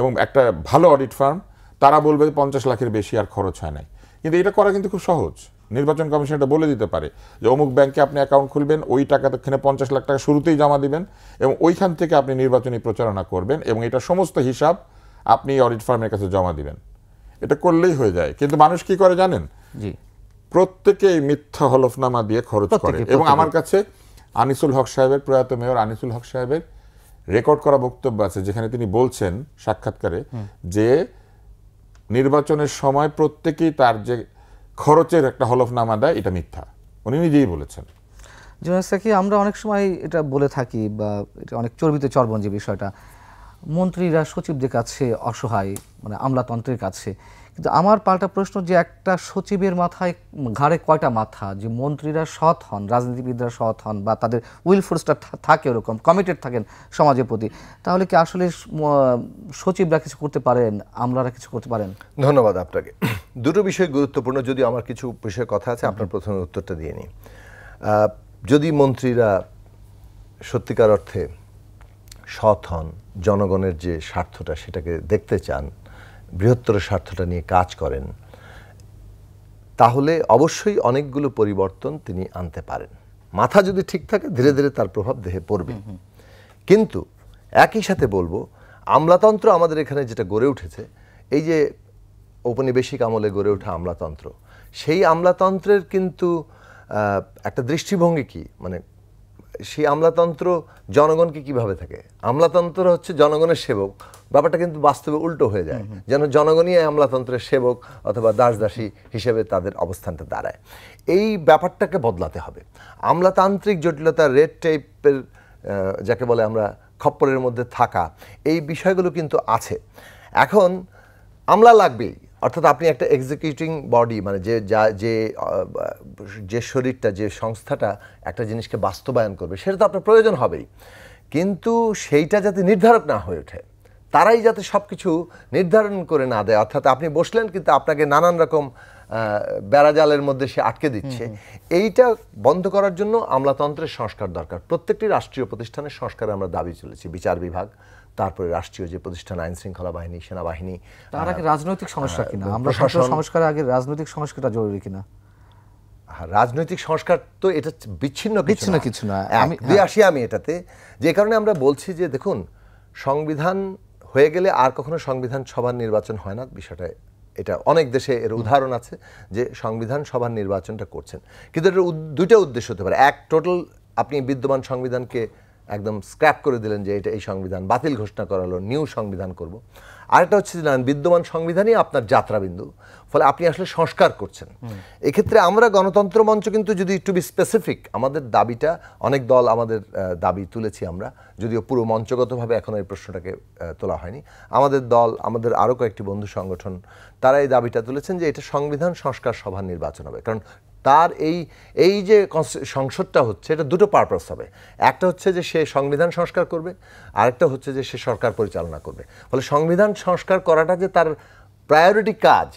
এবং একটা ভালো অডিট ফার্ম তারা বলবে 50 লাখের বেশি আর খরচ হয় নাই। কিন্তু এটা করা কিন্তু খুব সহজ। নির্বাচন কমিশন এটা বলে দিতে পারে যে অমুক ব্যাংকে আপনি অ্যাকাউন্ট খুলবেন, ওই টাকাতে 50 লাখ টাকা শুরুতেই জমা দিবেন, এবং ওইখান থেকে আপনি নির্বাচনী প্রচারণা করবেন, এবং এটা সমস্ত হিসাব আপনি অডিট ফার্মের কাছে জমা দিবেন। এটা করলেই হয়ে যায়। কিন্তু মানুষ কি করে জানেন? প্রত্যেকেই মিথ্যা হলফনামা দিয়ে খরচ করে। এবং আমার কাছে আনিসুল হক সাহেবের, প্রয়াত মেয়র আনিসুল হক সাহেবের রেকর্ড করা বক্তব্য আছে, যেখানে তিনি বলছেন সাক্ষাৎকারে যে নির্বাচনের সময় প্রত্যেকেই তার যে খরচের একটা হলফনামা দেয়, এটা মিথ্যা। উনি নিজেই বলেছেন। জুনায়েদ সাকি, আমরা অনেক সময় এটা বলে থাকি, বা এটা অনেক চর্বিত চর্বণ যে বিষয়টা, মন্ত্রীরা সচিবদের কাছে অসহায়, মানে আমলাতন্ত্রের কাছে। কিন্তু আমার পাল্টা প্রশ্ন, যে একটা সচিবের মাথায় ঘাড়ে কয়টা মাথা? যে মন্ত্রীরা সৎ হন, রাজনীতিবিদরা সৎ হন, বা তাদের উইল ফোর্সটা থাকে ওরকম, কমিটেড থাকেন সমাজের প্রতি, তাহলে কি আসলে সচিবরা কিছু করতে পারেন, আমলারা কিছু করতে পারেন? ধন্যবাদ আপনাকে। দুটো বিষয় গুরুত্বপূর্ণ, যদি আমার কিছু বিষয়ে কথা আছে, আপনার প্রথমে উত্তরটা দিয়ে নিই। যদি মন্ত্রীরা সত্যিকার অর্থে সৎ হন, জনগণের যে স্বার্থটা সেটাকে দেখতে চান, বৃহত্তর স্বার্থটা নিয়ে কাজ করেন, তাহলে অবশ্যই অনেকগুলো পরিবর্তন তিনি আনতে পারেন। মাথা যদি ঠিক থাকে, ধীরে ধীরে তার প্রভাব দেহে পড়বে। কিন্তু একই সাথে বলবো, আমলাতন্ত্র আমাদের এখানে যেটা গড়ে উঠেছে, এই যে ঔপনিবেশিক আমলে গড়ে ওঠা আমলাতন্ত্র, সেই আমলাতন্ত্রের কিন্তু একটা দৃষ্টিভঙ্গি কি, মানে সেই আমলাতন্ত্র জনগণকে কিভাবে থাকে? আমলাতন্ত্র হচ্ছে জনগণের সেবক, ব্যাপারটা কিন্তু বাস্তবে উল্টো হয়ে যায়, যেন জনগণই আমলাতন্ত্রের সেবক অথবা দাসদাসী হিসেবে তাদের অবস্থানটা দাঁড়ায়। এই ব্যাপারটাকে বদলাতে হবে। আমলাতান্ত্রিক জটিলতা, রেড টেপের যাকে বলে আমরা, খপ্পরের মধ্যে থাকা, এই বিষয়গুলো কিন্তু আছে। এখন আমলা লাগবেই, অর্থাৎ আপনি একটা এক্সিকিউটিং বডি মানে যে শরীরটা, যে সংস্থাটা একটা জিনিসকে বাস্তবায়ন করবে, সেটা তো আপনার প্রয়োজন হবেই, কিন্তু সেইটা যাতে নির্ধারক না হয়ে ওঠে, তারাই যাতে সব কিছু নির্ধারণ করে না দেয়। অর্থাৎ আপনি বসলেন কিন্তু আপনাকে নানান রকম বেড়াজালের মধ্যে সে আটকে দিচ্ছে। এইটা বন্ধ করার জন্য আমলাতন্ত্রের সংস্কার দরকার। প্রত্যেকটি রাষ্ট্রীয় প্রতিষ্ঠানের সংস্কারে আমরা দাবি চলেছি, বিচার বিভাগ, তারপরে রাষ্ট্রীয় যে প্রতিষ্ঠান, আইন শৃঙ্খলা বাহিনী, সেনাবাহিনী। তার আগে রাজনৈতিক সমস্যা কিনা, আমরা সংস্কারের আগে রাজনৈতিক সংস্কারটা জরুরি কিনা? রাজনৈতিক সংস্কার তো এটা বিচ্ছিন্ন কিছু না। আসি আমি এটাতে, যে কারণে আমরা বলছি যে দেখুন, সংবিধান হয়ে গেলে আর কখনো সংবিধান সভার নির্বাচন হয় না। বিষয়টা এটা অনেক দেশে এর উদাহরণ আছে যে সংবিধান সভার নির্বাচনটা করছেন, কিন্তু এটার দুইটা উদ্দেশ্য হতে পারে। এক, টোটাল আপনি বিদ্যমান সংবিধানকে একদম স্ক্র্যাপ করে দিলেন, যে এটা এই সংবিধান বাতিল ঘোষণা করা হলো, নিউ সংবিধান করব। আরেকটা হচ্ছে যে বিদ্যমান সংবিধানই আপনার যাত্রাবিন্দু, ফলে আপনি আসলে সংস্কার করছেন। এক্ষেত্রে আমরা গণতন্ত্র মঞ্চ কিন্তু, যদি একটু বি স্পেসিফিক, আমাদের দাবিটা, অনেক দল আমাদের দাবি তুলেছি আমরা, যদিও পুরো মঞ্চগতভাবে এখনও এই প্রশ্নটাকে তোলা হয়নি। আমাদের দল, আমাদের আরও কয়েকটি বন্ধু সংগঠন, তারা এই দাবিটা তুলেছেন যে এটা সংবিধান সংস্কার সভার নির্বাচন হবে। কারণ তার এই যে সংসদটা হচ্ছে, এটা দুটো পারপাস হবে। একটা হচ্ছে যে সে সংবিধান সংস্কার করবে, আরেকটা হচ্ছে যে সে সরকার পরিচালনা করবে। ফলে সংবিধান সংস্কার করাটা যে তার প্রায়োরিটি কাজ,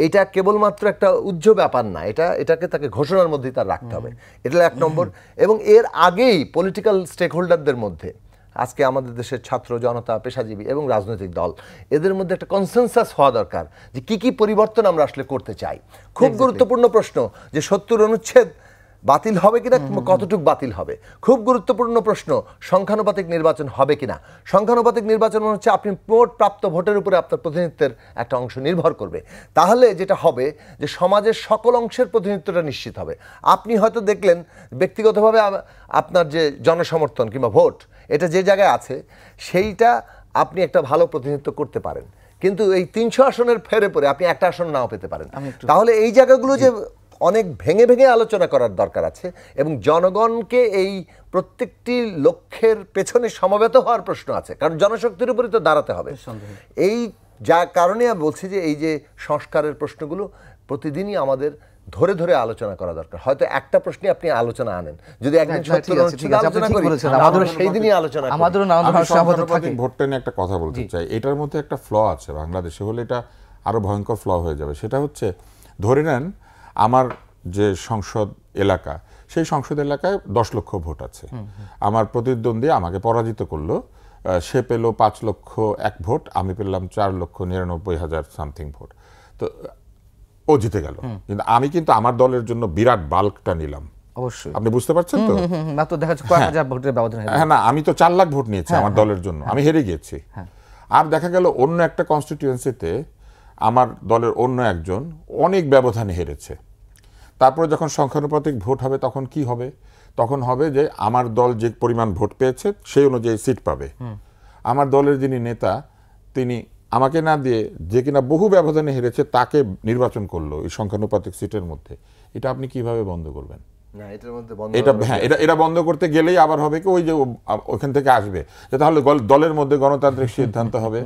এটা কেবলমাত্র একটা উজ্জ্ব ব্যাপার না, এটাকে তাকে ঘোষণার মধ্যেই তার রাখতে হবে। এটা এক নম্বর। এবং এর আগেই পলিটিক্যাল স্টেক হোল্ডারদের মধ্যে, আজকে আমাদের দেশের ছাত্র জনতা, পেশাজীবী এবং রাজনৈতিক দল, এদের মধ্যে একটা কনসেনসাস হওয়া দরকার যে কি পরিবর্তন আমরা আসলে করতে চাই। খুব গুরুত্বপূর্ণ প্রশ্ন যে 70 অনুচ্ছেদ বাতিল হবে কিনা, কতটুকু বাতিল হবে। খুব গুরুত্বপূর্ণ প্রশ্ন, সংখ্যানুপাতিক নির্বাচন হবে কিনা। সংখ্যানুপাতিক নির্বাচন হচ্ছে আপনি মোট প্রাপ্ত ভোটের উপরে আপনার প্রতিনিধিত্বের একটা অংশ নির্ভর করবে। তাহলে যেটা হবে যে সমাজের সকল অংশের প্রতিনিধিত্বটা নিশ্চিত হবে। আপনি হয়তো দেখলেন ব্যক্তিগতভাবে আপনার যে জনসমর্থন কিংবা ভোট, এটা যে জায়গায় আছে, সেইটা আপনি একটা ভালো প্রতিনিধিত্ব করতে পারেন, কিন্তু এই 300 আসনের ফেরে পরে আপনি একটা আসন নাও পেতে পারেন। তাহলে এই জায়গাগুলো যে অনেক ভেঙে ভেঙে আলোচনা করার দরকার আছে, এবং জনগণকে এই প্রত্যেকটি লক্ষ্যের পেছনে সমবেত হওয়ার প্রশ্ন আছে, কারণ জনশক্তির উপরে তো দাঁড়াতে হবে। এই যা কারণে আমি বলছি যে এই যে সংস্কারের প্রশ্নগুলো প্রতিদিনই আমাদের ধরে ধরে আলোচনা করা দরকার। হয়তো একটা প্রশ্নে আপনি আলোচনা আনেন, যদি একদিন আলোচনা করি, আমাদের সেই দিনই আলোচনা করি। আমাদের ভোটটা নিয়ে একটা কথা বলতে চাই। এটার মধ্যে একটা ফ্ল আছে বাংলাদেশে, হলে এটা আরো ভয়ঙ্কর ফ্ল হয়ে যাবে। সেটা হচ্ছে, ধরে নেন আমার যে সংসদ এলাকা, সেই সংসদ এলাকায় 10 লক্ষ ভোট আছে। আমার প্রতিদ্বন্দ্বী আমাকে পরাজিত করলো, সে পেল 5 লক্ষ 1 ভোট, আমি পেলাম 4,99,000 সামথিং ভোট। তো ও জিতে গেল, কিন্তু আমি কিন্তু আমার দলের জন্য বিরাট বাল্কটা নিলাম। অবশ্যই আপনি বুঝতে পারছেন তো? মাত্র দেখা যাচ্ছে কয়েক হাজার ভোটের ব্যবধান। হ্যাঁ, না, আমি তো 4 লাখ ভোট নিয়েছি আমার দলের জন্য, আমি হেরে গিয়েছি। আর দেখা গেল অন্য একটা কনস্টিটিউয়েন্সিতে আমার দলের অন্য একজন অনেক ব্যবধানে হেরেছে। তারপরে যখন সংখ্যানুপাতিক ভোট হবে, তখন কি হবে? তখন হবে যে আমার দল যে পরিমাণ ভোট পেয়েছে সেই অনুযায়ী সিট পাবে। আমার দলের যিনি নেতা, তিনি আমাকে না দিয়ে যে কিনা বহু ব্যবধানে হেরেছে, তাকে নির্বাচন করলো এই সংখ্যানুপাতিক সিটের মধ্যে। এটা আপনি কিভাবে বন্ধ করবেন? এটা বন্ধ করতে গেলেই আবার হবে কি, ওই যে ওখান থেকে আসবে যে তাহলে দলের মধ্যে গণতান্ত্রিক সিদ্ধান্ত হবে।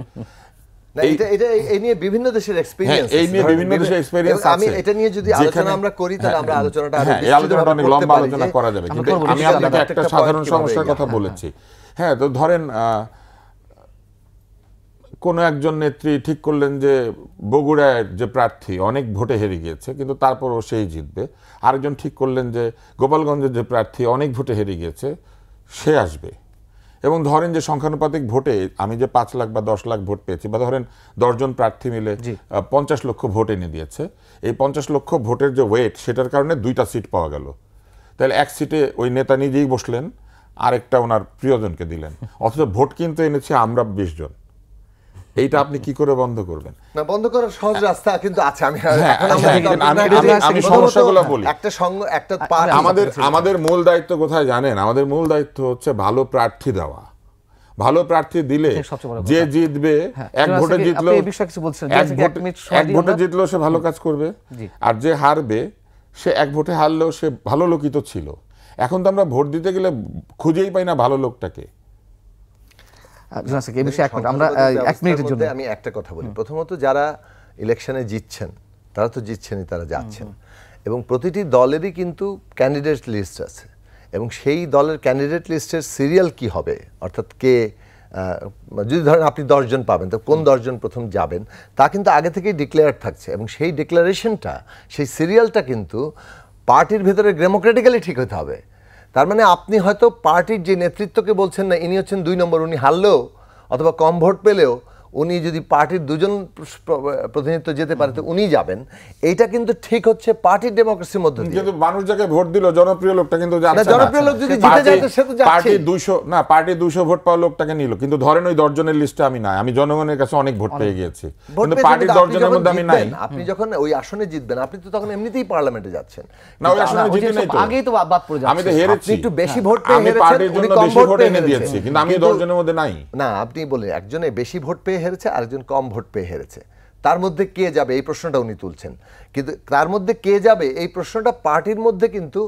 বিভিন্ন দেশের এক্সপেরিয়েন্স আমি এটা নিয়ে যদি আলোচনা আমরা করি, তাহলে আমরা আলোচনাটা অনেক লম্বা আলোচনা করা যাবে। কিন্তু আমি আপনাকে একটা সাধারণ সমস্যার কথা বলেছি। হ্যাঁ, তো ধরেন কোন একজন নেত্রী ঠিক করলেন যে বগুড়ার যে প্রার্থী অনেক ভোটে হেরে গিয়েছে, কিন্তু তারপরও সেই জিতবে। আরেকজন ঠিক করলেন যে গোপালগঞ্জের যে প্রার্থী অনেক ভোটে হেরে গিয়েছে, সে আসবে। এবং ধরেন যে সংখ্যানুপাতিক ভোটে আমি যে 5 লাখ বা 10 লাখ ভোট পেয়েছি, বা ধরেন 10 জন প্রার্থী মিলে 50 লক্ষ ভোট এনে দিয়েছে, এই 50 লক্ষ ভোটের যে ওয়েট, সেটার কারণে 2টা সিট পাওয়া গেল। তাহলে এক সিটে ওই নেতা নিজেই বসলেন, আরেকটা ওনার প্রিয়জনকে দিলেন, অথচ ভোট কিন্তু এনেছে আমরা 20 জন। এইটা আপনি কি করে বন্ধ করবেন? না, বন্ধ করার সহজ রাস্তা কিন্তু আছে। আমি সমস্যাগুলো বলি। আমাদের মূল দায়িত্ব কোথায় জানেন? আমাদের মূল দায়িত্ব হচ্ছে ভালো প্রার্থী দেওয়া। ভালো প্রার্থী দিলে যে জিতবে, এক ভোটে জিতলেও সে ভালো কাজ করবে, আর যে হারবে সে এক ভোটে হারলেও সে ভালো লোকই তো ছিল। এখন তো আমরা ভোট দিতে গেলে খুঁজেই পাই না ভালো লোকটাকে। আমি একটা কথা বলি। প্রথমত যারা ইলেকশনে জিতছেন, তারা তো জিতছেনই, তারা যাচ্ছেন, এবং প্রতিটি দলেরই কিন্তু ক্যান্ডিডেট লিস্ট আছে, এবং সেই দলের ক্যান্ডিডেট লিস্টের সিরিয়াল কি হবে, অর্থাৎ কে যদি ধরেন আপনি 10 জন পাবেন, তো কোন 10 জন প্রথম যাবেন তা কিন্তু আগে থেকেই ডিক্লেয়ার থাকছে, এবং সেই ডিক্লারেশনটা, সেই সিরিয়ালটা কিন্তু পার্টির ভেতরে ডেমোক্রেটিক্যালি ঠিক হতে হবে। তার মানে আপনি হয়তো পার্টির যে নেতৃত্বকে বলছেন না ইনি হচ্ছেন 2 নম্বর, উনি হারলেও অথবা কম ভোট পেলেও উনি যদি পার্টির 2 জন প্রতিনিধিত্ব যেতে পারে তো উনি যাবেন, এইটা কিন্তু ঠিক হচ্ছে পার্টির ডেমোক্রেসির মধ্যে দিয়ে। কিন্তু মানুষ যাকে ভোট দিল জনপ্রিয় লোকটা কিন্তু যাচ্ছে না। জনপ্রিয় লোক যদি জিতে যায় তো সে তো যাচ্ছে। পার্টি 200 ভোট পাওয়া লোকটাকে নিল, কিন্তু ধরেন ওই 10 জনের লিস্টে আমি নাই, আমি জনগণের কাছে অনেক ভোট পেয়ে গিয়েছি, কিন্তু পার্টির 10 জনের মধ্যে আমি নাই। আপনি যখন ওই আসনে জিতবেন আপনি তো তখন এমনিতেই পার্লামেন্টে যাচ্ছেন না, ওই আসনে জিতি নাই তো, আগেই তো বাদ পড়ে যাচ্ছে। আমি তো হেরেছি, একটু বেশি ভোট পেয়ে আমি হেরেছেন, পার্টির উনি জন্য কম বেশি ভোট ভোট পেয়ে এনে হেরেছেন, দিয়েছি, কিন্তু আমি 10 জনের মধ্যে নাই। না, আপনি বলেন একজনে বেশি ভোট পেয়ে হেরেছে আরেকজন কম ভোট পেয়ে হেরেছে, তার মধ্যে কে যাবে এই প্রশ্নটা উনি তুলছেন, কিন্তু তার মধ্যে কে যাবে এই প্রশ্নটা পার্টির মধ্যে কিন্তু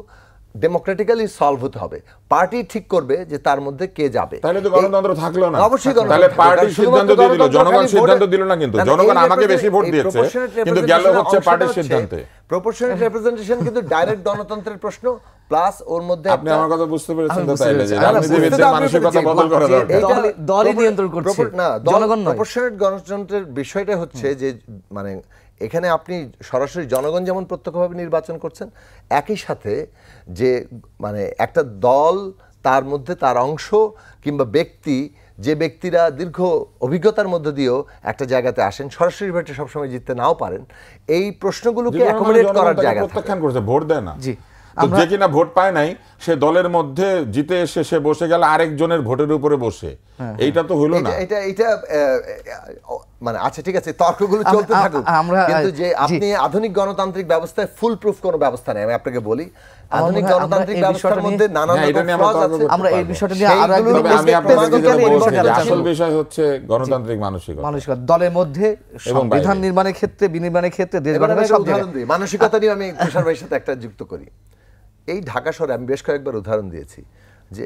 ডেমোক্রেটিক্যালি সলভ হতে হবে। পার্টি ঠিক করবে যে তার মধ্যে কে যাবে। তাহলে তো গণতন্ত্র থাকলো না। অবশ্যই তাহলে পার্টি সিদ্ধান্ত দিয়ে দিল, জনগণ সিদ্ধান্ত দিল না, কিন্তু জনগণ আমাকে বেশি ভোট দিয়েছে, কিন্তু গেল হচ্ছে পার্টির সিদ্ধান্তে। প্রপোর্শনাল রিপ্রেজেন্টেশন কিন্তু ডাইরেক্ট গণতন্ত্রের প্রশ্ন, প্লাস ওর মধ্যে আপনি আমার কথা বুঝতে পেরেছেন তো, তাইলে যে রাজনীতিবিদদের মানসিকতা বদল করা দরকার। দলই নিয়ন্ত্রণ করছে, না জনগণ নয়। প্রপোর্শনাল গণতন্ত্রের বিষয়টা হচ্ছে যে মানে এখানে আপনি সরাসরি জনগণ যেমন প্রত্যক্ষভাবে নির্বাচন করছেন, একই সাথে যে মানে একটা দল তার মধ্যে তার অংশ কিংবা ব্যক্তি, যে ব্যক্তিরা দীর্ঘ অভিজ্ঞতার মধ্য দিয়েও একটা জায়গাতে আসেন, সরাসরি ভোটে সবসময় জিততে নাও পারেন, এই প্রশ্নগুলোকে অ্যাকোমোডেট করার জায়গা প্রত্যাখ্যান করেছে, ভোট দেয় না। জি, যে কিনা ভোট পায় নাই সে দলের মধ্যে জিতে এসে সে বসে গেল আরেকজনের ভোটের উপরে বসে, এইটা তো হলো না। এটা মানে আচ্ছা ঠিক আছে, তর্কগুলো চলতে থাকুক, কিন্তু যে আপনি আধুনিক গণতান্ত্রিক ব্যবস্থায় ফুল প্রুফ কোনো ব্যবস্থা নেই। আমি আপনাকে বলি, আধুনিক গণতান্ত্রিক ব্যবস্থার মধ্যে নানান রকম ফ্লজ আছে। আমরা এই বিষয়টা নিয়ে আরো একদিন আমি আপনাকে যেটা বলছি, আসল বিষয় হচ্ছে গণতান্ত্রিক মানসিকতা। দলের মধ্যে সংবিধান নির্মাণের ক্ষেত্রে, বিনির্মাণের ক্ষেত্রে, দেশ গঠনের সব উদাহরণ দিই, মানসিকতা নিয়ে আমি তুষার ভাইয়ের সাথে একটা যুক্ত করি। এই ঢাকা শহরে আমি বেশ কয়েকবার উদাহরণ দিয়েছি যে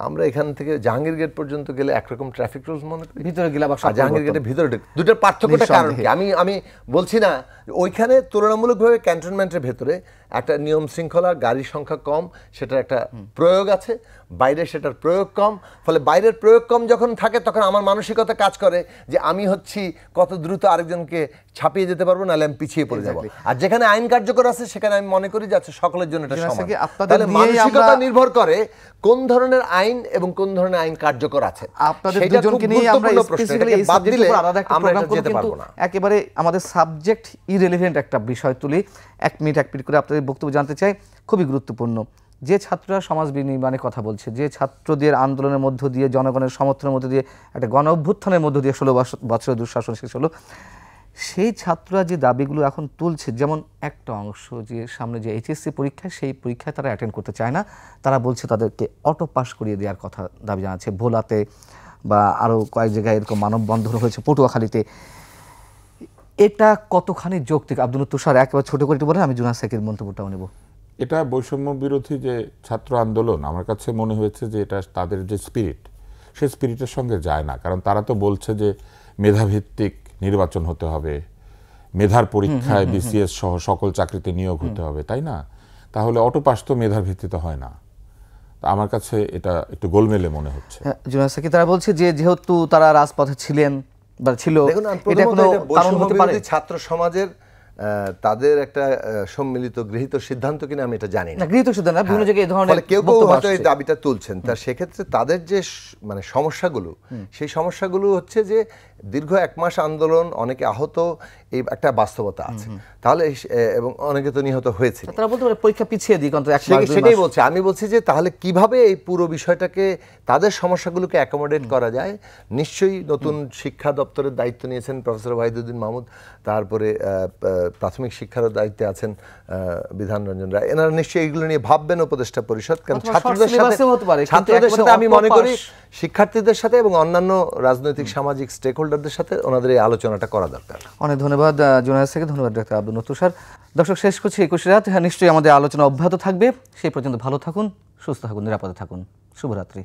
আমরা এখান থেকে জাহাঙ্গীর গেট পর্যন্ত গেলে একরকম ট্রাফিক রুলস মনে করি, ভিতরে গেলে আবার জাহাঙ্গীর গেটের ভিতরে দুটোর পার্থক্যটা কারণ কি? আমি বলছি না ওইখানে তুলনামূলকভাবে ক্যান্টনমেন্টের ভেতরে একটা নিয়ম শৃঙ্খলা, গাড়ির সংখ্যা কম, সেটার একটা প্রয়োগ আছে, বাইরে সেটার প্রয়োগ কম, ফলে বাইরের প্রয়োগ কম যখন থাকে তখন আমার মানসিকতা কাজ করে যে আমি হচ্ছি কত দ্রুত আরেকজনকে ছাপিয়ে যেতে পারবো, নাহলে আমি পিছিয়ে পড়ে যাবো। আর যেখানে আইন কার্যকর আছে সেখানে আমি মনে করি যাচ্ছে সকলের জন্য এটা সমান। তাহলে মানসিকতা নির্ভর করে কোন ধরনের আইন এবং কোন ধরনের আইন কার্যকর আছে। আপনাদের দুজনকে নিয়ে আমরা স্পেসিফিক্যালি এই সাবজেক্টের উপর আলাদা একটা প্রোগ্রাম করব, কিন্তু একেবারে আমাদের সাবজেক্ট ইররিলেভেন্ট একটা বিষয় তুলি। 1 মিনিট করে আপনাদের বক্তব্য জানতে চাই, খুবই গুরুত্বপূর্ণ। যে ছাত্ররা সমাজ বিনির্মাণের কথা বলছে, যে ছাত্রদের আন্দোলনের মধ্য দিয়ে, জনগণের সমর্থনের মধ্য দিয়ে, একটা গণ অভ্যুত্থানের মধ্য দিয়ে 16 বছরের দুঃশাসন শেষ হলো, সেই ছাত্ররা যে দাবিগুলো এখন তুলছে, যেমন একটা অংশ যে সামনে যে এইচএসসি পরীক্ষা, সেই পরীক্ষায় তারা অ্যাটেন্ড করতে চায় না, তারা বলছে তাদেরকে অটো পাস করিয়ে দেওয়ার কথা দাবি জানাচ্ছে। ভোলাতে বা আরও কয়েক জায়গায় এরকম মানববন্ধন হয়েছে, পটুয়াখালীতে। এটা কতখানি যৌক্তিক? আব্দুল তুষার একেবারে ছোট করে বলেন, আমি জুনাস শেখের মন্তব্যটাও নেব। এটা বৈষম্য বিরোধী যে ছাত্র আন্দোলন, আমার কাছে মনে হয়েছে যে এটা তাদের যে স্পিরিট, সেই স্পিরিটের সঙ্গে যায় না। কারণ তারা তো বলছে যে মেধাভিত্তিক নির্বাচন হতে হবে, মেধার পরীক্ষায় বিসিএস সহ সকল চাকরিতে নিয়োগ হতে হবে, তাই না? তাহলে অটো পাস তো মেধার ভিত্তিতে হয় না। আমার কাছে এটা একটু গোলমেলে মনে হচ্ছে। জুনাস শেখ তারা বলছে যে যেহেতু তারা রাজপথে ছিলেন বা ছিল, এটা কোনো কারণ হতে পারে। ছাত্র সমাজের তাদের একটা সম্মিলিত গৃহীত সিদ্ধান্ত কিনা আমি এটা জানি না। গৃহীত সিদ্ধান্ত না, বিভিন্ন জায়গায় এই ধরনের কেউ কেউ হয়তো এই দাবিটা তুলছেন। তার সেক্ষেত্রে তাদের যে মানে সমস্যাগুলো, সেই সমস্যাগুলো হচ্ছে যে দীর্ঘ 1 মাস আন্দোলন, অনেকে আহত, এই একটা বাস্তবতা আছে। তাহলে এবং অনেকে তো নিহত হয়েছে, তারা বলতে পারে পরীক্ষা পিছিয়ে দিই, কারণ সেটাই বলছে। আমি বলছি যে তাহলে কিভাবে এই পুরো বিষয়টাকে, তাদের সমস্যাগুলোকে অ্যাকোমোডেট করা যায়। নিশ্চয়ই নতুন শিক্ষা দপ্তরের দায়িত্ব নিয়েছেন প্রফেসর ওয়াহিদুদ্দিন মাহমুদ, তারপরে প্রাথমিক শিক্ষার দায়িত্বে আছেন বিধান রঞ্জন রায়, এনারা নিশ্চয়ই এইগুলো নিয়ে ভাববেন উপদেষ্টা পরিষদ। কারণ ছাত্রদের সাথে আমি মনে করি শিক্ষার্থীদের সাথে এবং অন্যান্য রাজনৈতিক সামাজিক স্টেক হোল্ডারদের সাথে ওনাদের এই আলোচনাটা করা দরকার। অনেক ধন্যবাদ জুনায়েদ থেকে, ধন্যবাদ ডাক্তার আব্দুল তুষার। দর্শক, শেষ করছি 21 রাত। হ্যাঁ, নিশ্চয়ই আমাদের আলোচনা অব্যাহত থাকবে। সেই পর্যন্ত ভালো থাকুন, সুস্থ থাকুন, নিরাপদে থাকুন। শুভরাত্রি।